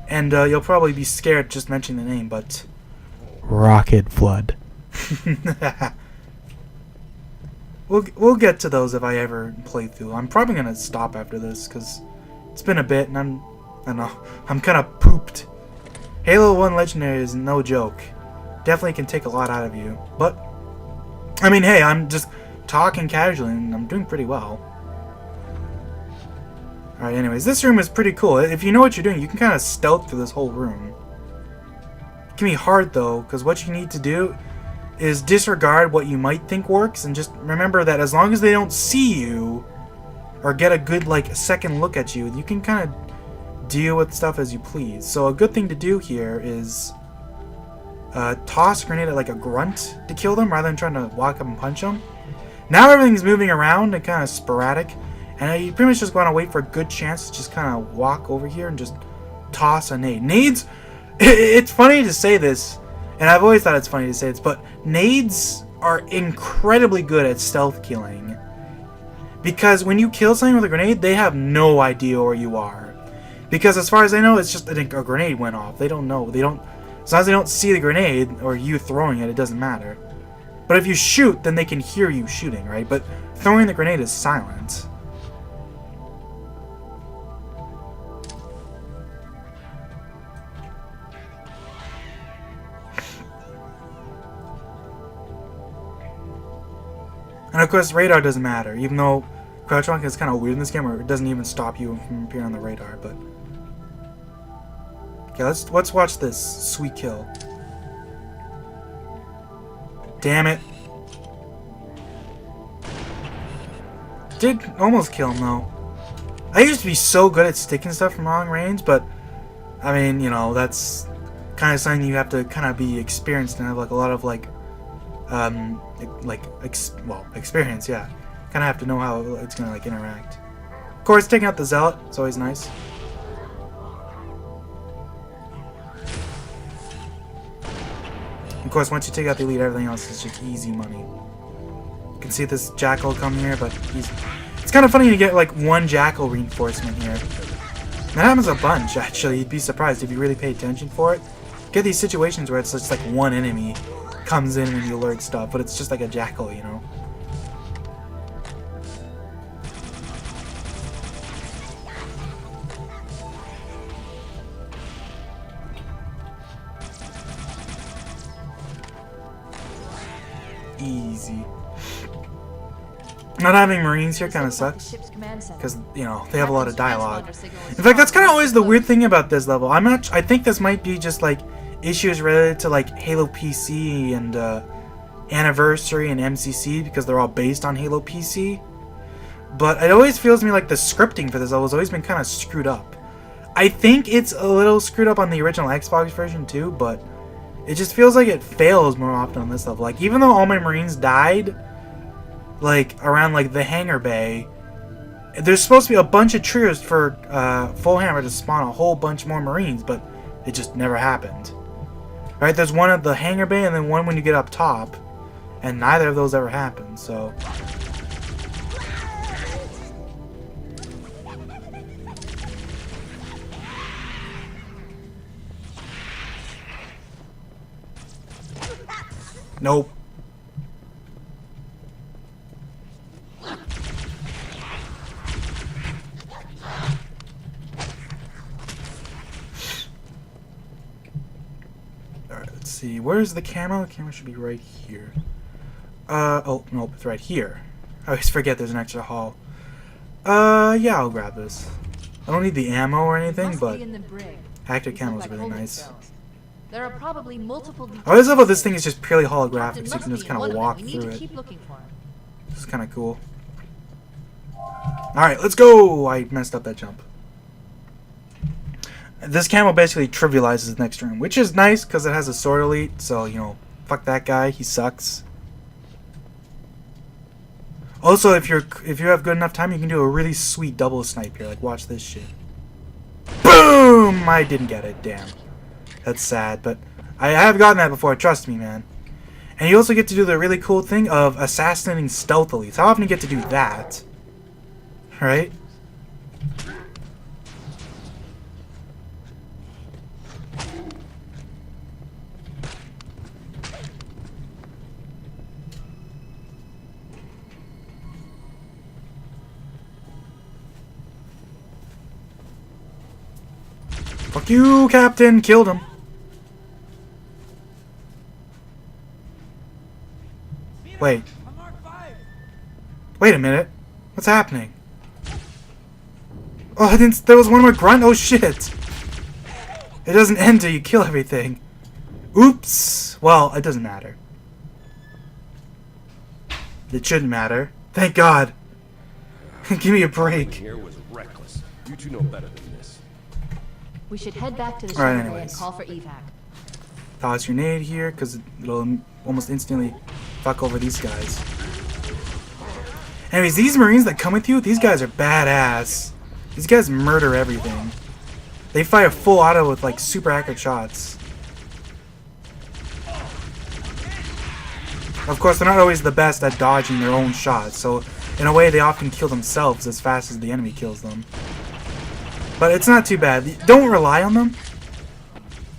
and you'll probably be scared just mentioning the name, but Rocket Flood. We'll get to those if I ever play through. I'm probably gonna stop after this because it's been a bit, and I don't know, I'm kind of pooped. Halo 1 Legendary is no joke. Definitely can take a lot out of you, but I mean, hey, I'm just talking casually and I'm doing pretty well. Alright, anyways, this room is pretty cool. If you know what you're doing, you can kind of stealth through this whole room. It can be hard though, because what you need to do is disregard what you might think works and just remember that as long as they don't see you or get a good like second look at you, you can kind of deal with stuff as you please. So a good thing to do here is toss a grenade at like a grunt to kill them rather than trying to walk up and punch them. Now everything's moving around and kind of sporadic, and you pretty much just want to wait for a good chance to just kind of walk over here and just toss a nade. Nades, it's funny to say this, and I've always thought it's funny to say this, but nades are incredibly good at stealth killing. Because when you kill something with a grenade, they have no idea where you are. Because as far as they know, it's just a grenade went off. They don't know. As long as they don't see the grenade, or you throwing it, it doesn't matter. But if you shoot, then they can hear you shooting, right? But throwing the grenade is silent. And of course, radar doesn't matter, even though crouch walk is kind of weird in this game, where it doesn't even stop you from appearing on the radar. But okay, let's watch this sweet kill. Damn it! Did almost kill him though. I used to be so good at sticking stuff from long range, but I mean, you know, that's kind of something you have to kind of be experienced and have like a lot of like experience, yeah. Kind of have to know how it's gonna like interact. Of course, taking out the zealot, it's always nice. Of course, once you take out the elite, everything else is just easy money. You can see this jackal come here, but it's kind of funny to get like one jackal reinforcement here. That happens a bunch, actually. You'd be surprised if you really pay attention for it. Get these situations where it's just like one enemy comes in when you alert stuff, but it's just like a jackal, you know. Easy. Not having Marines here kind of sucks, because, you know, they have a lot of dialogue. In fact, that's kind of always the weird thing about this level. I think this might be just like issues related to like Halo PC and Anniversary and MCC, because they're all based on Halo PC. But it always feels to me like the scripting for this level has always been kind of screwed up. I think it's a little screwed up on the original Xbox version too, but it just feels like it fails more often on this level. Like, even though all my Marines died, like, around, like, the hangar bay, there's supposed to be a bunch of triggers for Full Hammer to spawn a whole bunch more Marines, but it just never happened. Right, there's one at the hangar bay and then one when you get up top, and neither of those ever happened, so... Nope. Alright, let's see. Where's the camo? The camera should be right here. Oh, nope, it's right here. I always forget there's an extra hall. Yeah, I'll grab this. I don't need the ammo or anything, Must but be in the brig. active These camo look is like really holding nice. cells. There are probably multiple. I always love how this thing is just purely Captain holographic, so you must can just be in kind one of them. walk We need through to it. keep looking for him. This is kind of cool. Alright, let's go! I messed up that jump. This camo basically trivializes the next room, which is nice because it has a sword elite, so, you know, fuck that guy, he sucks. Also, if you have good enough time, you can do a really sweet double snipe here. Like, watch this shit. Boom! I didn't get it, damn. That's sad, but I have gotten that before, trust me, man. And you also get to do the really cool thing of assassinating stealthily. So how often do you get to do that? Right? Fuck you, Captain! Killed him. Wait. Wait a minute. What's happening? Oh, I didn't. There was one more grunt? Oh shit! It doesn't end till you kill everything. Oops! Well, it doesn't matter. It shouldn't matter. Thank God. Give me a break. Here was reckless. You two know better than this. We should head back to the Alright, shuttle bay and anyways. call for evac. Toss grenade here, because it'll almost instantly fuck over these guys. Anyways, these Marines that come with you, these guys are badass. These guys murder everything. They fire full auto with like super accurate shots. Of course, they're not always the best at dodging their own shots, so in a way they often kill themselves as fast as the enemy kills them. But it's not too bad. Don't rely on them,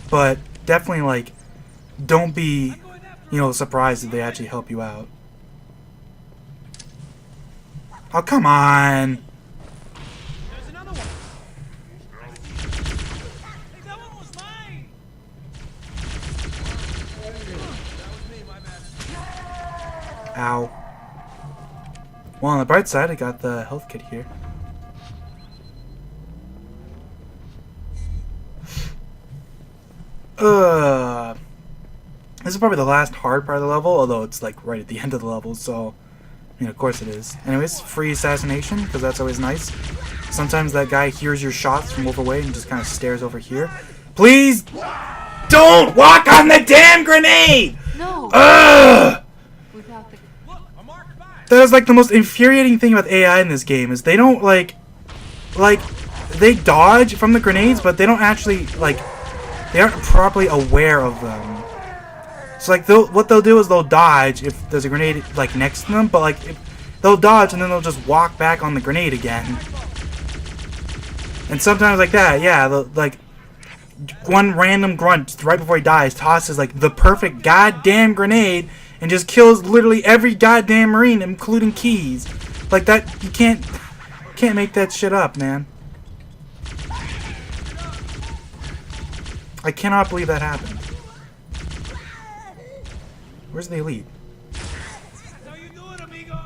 but definitely like don't be, you know, surprised if they actually help you out. Oh, come on. There's another one. Hey, that one was mine. Ow. Well, on the bright side, I got the health kit here. This is probably the last hard part of the level, although it's like right at the end of the level, so I mean, of course it is. Anyways, free assassination, because that's always nice. Sometimes that guy hears your shots from overway and just kind of stares over here. Please don't walk on the damn grenade! No! Ugh! Without the... Look, a Mark V. That is like the most infuriating thing about AI in this game, is they don't like they dodge from the grenades, but they don't actually they aren't properly aware of them. So like what they'll do is they'll dodge if there's a grenade like next to them, but like they'll dodge and then they'll just walk back on the grenade again. And sometimes like that, yeah, like one random grunt right before he dies tosses like the perfect goddamn grenade and just kills literally every goddamn Marine, including Keys. Like that, you can't make that shit up, man. I cannot believe that happened. Where's the elite? How you doing, amigos?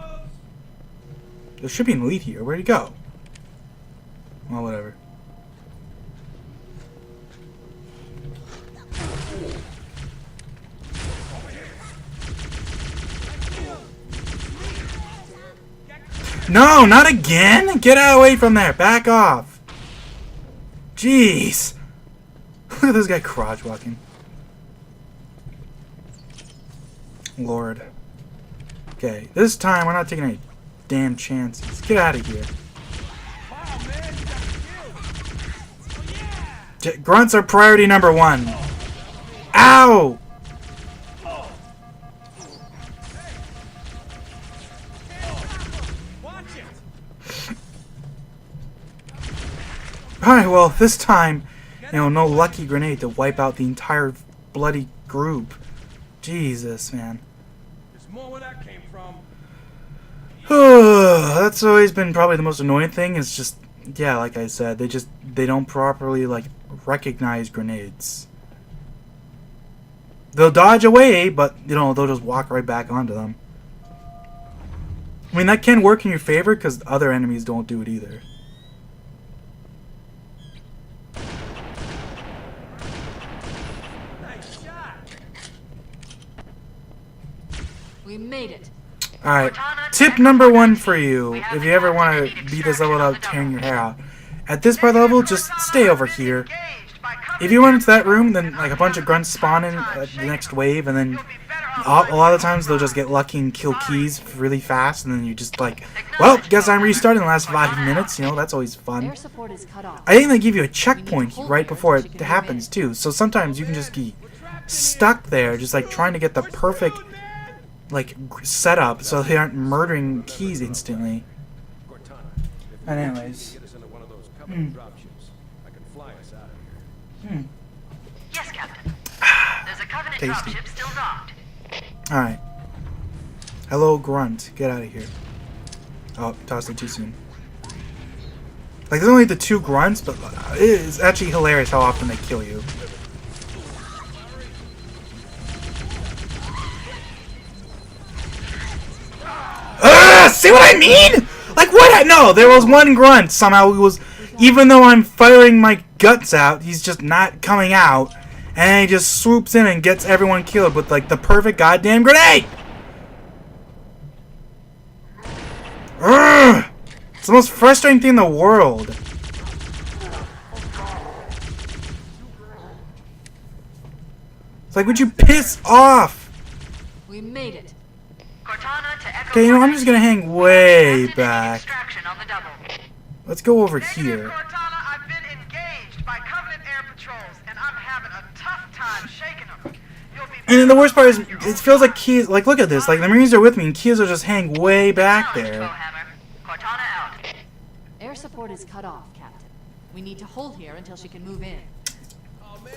There should be an elite here. Where'd he go? Well, whatever. No, not again! Get away from there! Back off! Jeez! Look at this guy crotch walking. Lord. Okay, this time we're not taking any damn chances. Get out of here. Wow, man, you got killed. Oh, yeah. Grunts are priority number one. Ow! Watch it. Alright, well, this time, you know, no lucky grenade to wipe out the entire bloody group. Jesus, man. There's more where that came from. That's always been probably the most annoying thing, is just, yeah, like I said, they don't properly, like, recognize grenades. They'll dodge away, but, you know, they'll just walk right back onto them. I mean, that can work in your favor, because other enemies don't do it either. made it. Alright, tip number 1 for you, if you ever want to beat this level without tearing your hair out. At this part of the level, just stay over here. If you run into that room, then like a bunch of grunts spawn in at the next wave, and then a lot of times they'll just get lucky and kill keys really fast, and then you just like, well, guess I'm restarting the last 5 minutes, you know, that's always fun. Air support is cut off. I think they give you a checkpoint right before it happens too, so sometimes you can just be stuck there, just like trying to get the perfect like setup so they aren't murdering keys instantly. Cortana, And if you anyways, get us into one of those Covenant dropships, I can fly us out of here. Yes, Captain. There's a Covenant Tasty. dropship still docked. Alright. Hello, grunt. Get out of here. Oh, tossed it too soon. Like, there's only the 2 grunts, but it is actually hilarious how often they kill you. See what I mean? Like, what? No, there was 1 grunt. Somehow he was, even though I'm firing my guts out, he's just not coming out. And he just swoops in and gets everyone killed with, like, the perfect goddamn grenade! Urgh! It's the most frustrating thing in the world. It's like, would you piss off? We made it. Cortana to Echo. Okay, you know, I'm just gonna hang way back. Extraction on the double. Let's go over Negative, here. Cortana, I've been engaged by Covenant air patrols, and I'm having a tough time shaking them. You'll be And then the worst part is, it feels like keys, like, look at this, like, the Marines are with me, and keys will just hang way back there. Bowhammer. Cortana out. Air support is cut off, Captain. We need to hold here until she can move in. Oh man,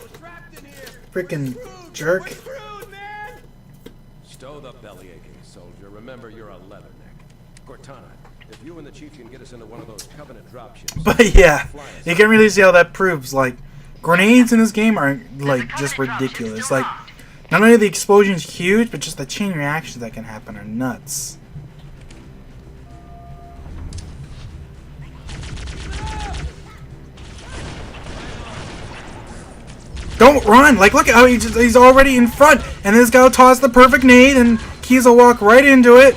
we're trapped in here. Frickin' jerk. We're screwed, man. Stow the bellyaching, soldier. Remember, you're a leatherneck. Cortana, if you and the chief can get us into one of those Covenant dropships, But yeah, you can really see how that proves, like, grenades in this game are, like, just ridiculous. Like, not only are the explosions huge, but just the chain reactions that can happen are nuts. Don't run! Like, look at how he's already in front, and this guy will toss the perfect nade, and Keys will walk right into it.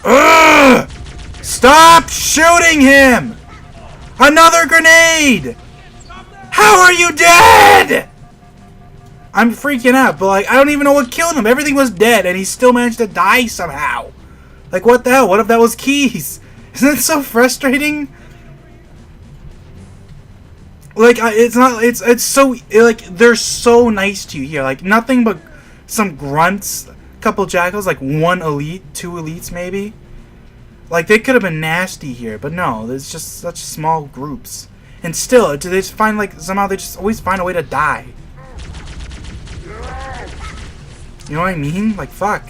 Ugh! Stop shooting him! Another grenade! How are you dead? I'm freaking out, but like, I don't even know what killed him. Everything was dead, and he still managed to die somehow. Like, what the hell? What if that was Keys? Isn't it so frustrating? Like, it's so, like, they're so nice to you here. Like, nothing but some grunts, a couple jackals, like 1 elite, 2 elites maybe. Like, they could have been nasty here, but no, there's just such small groups. And still, they just find, like, somehow they just always find a way to die. You know what I mean? Like, fuck.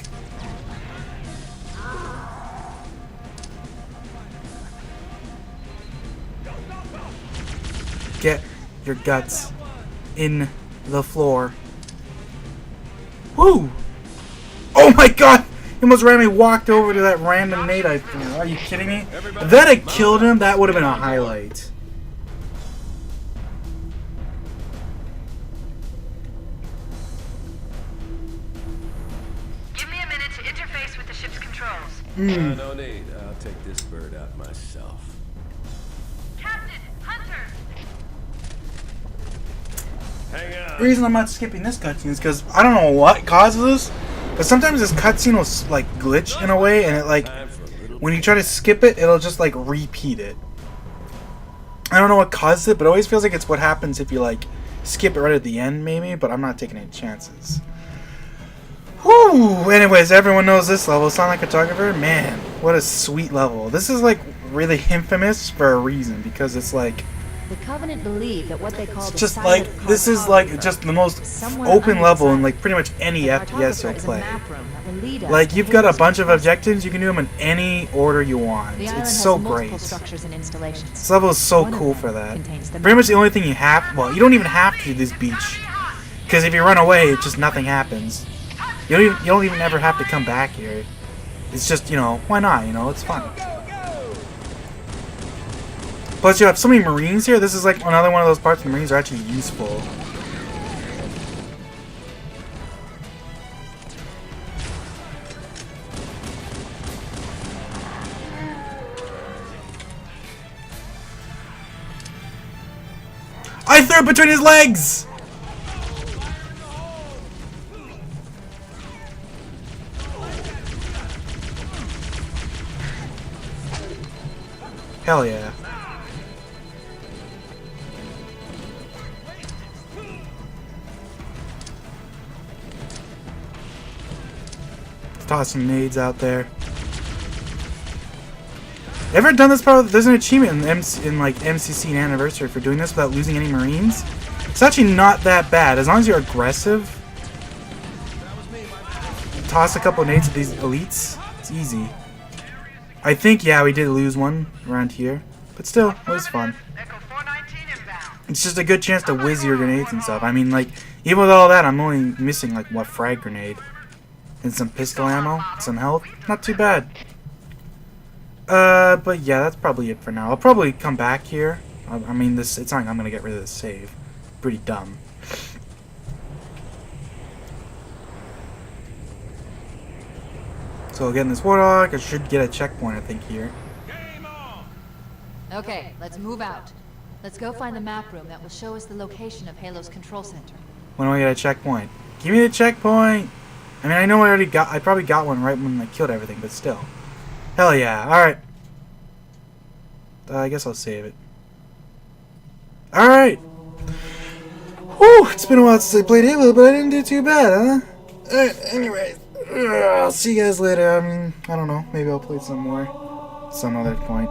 Get your guts in the floor. Woo! Oh my god! He almost randomly walked over to that random nade I threw. Are you kidding me? If that had killed him, that would have been a highlight. Give me a minute to interface with the ship's controls. no need. I'll take this bird out myself. Captain, Hunter! Hang on. The reason I'm not skipping this cutscene is because I don't know what causes this, but sometimes this cutscene will like glitch in a way, and it like Time for a little. when you try to skip it, it'll just like repeat it. I don't know what causes it, but it always feels like it's what happens if you like skip it right at the end, maybe. But I'm not taking any chances. Whew. Anyways, everyone knows this level. Sonic Cartographer, man, what a sweet level. This is like really infamous for a reason, because it's like. The Covenant believe that what they call It's the just silent like, this is like just the most somewhere open under level the in like pretty much any The FPS you'll cartographer is a play. map room that will lead us Like, to you've got a Hades' bunch of quest. objectives, you can do them in any order you want. The island It's has so multiple great. structures and installations. This level is so One of cool them for that. contains the Pretty map. much the only thing you have, well, you don't even have to do this beach. Because if you run away, it just nothing happens. You don't even ever have to come back here. It's just, you know, why not, you know, it's fun. Plus, you have so many Marines here. This is like another one of those parts where Marines are actually useful. I threw it between his legs! Hell yeah. Let's toss some nades out there. Ever done this part? There's an achievement in like MCC and Anniversary for doing this without losing any Marines. It's actually not that bad as long as you're aggressive. Toss a couple nades at these elites. It's easy. I think, yeah, we did lose one around here, but still, it was fun. Echo 419 inbound. It's just a good chance to whiz your grenades and stuff. I mean, like, even with all that, I'm only missing like what, frag grenade and some pistol ammo, some health. Not too bad. But yeah, that's probably it for now. I'll probably come back here. I mean, it's not like I'm gonna get rid of this save. Pretty dumb. So getting this Warthog, I should get a checkpoint, I think, here. Okay, let's move out. Let's go find the map room that will show us the location of Halo's control center. When do I get a checkpoint? Give me the checkpoint! I mean, I know I probably got one right when I killed everything, but still. Hell yeah, alright. I guess I'll save it. Alright! Whew, it's been a while since I played Halo, but I didn't do too bad, huh? Alright, anyways. I'll see you guys later. I mean, I don't know. Maybe I'll play some more some other point.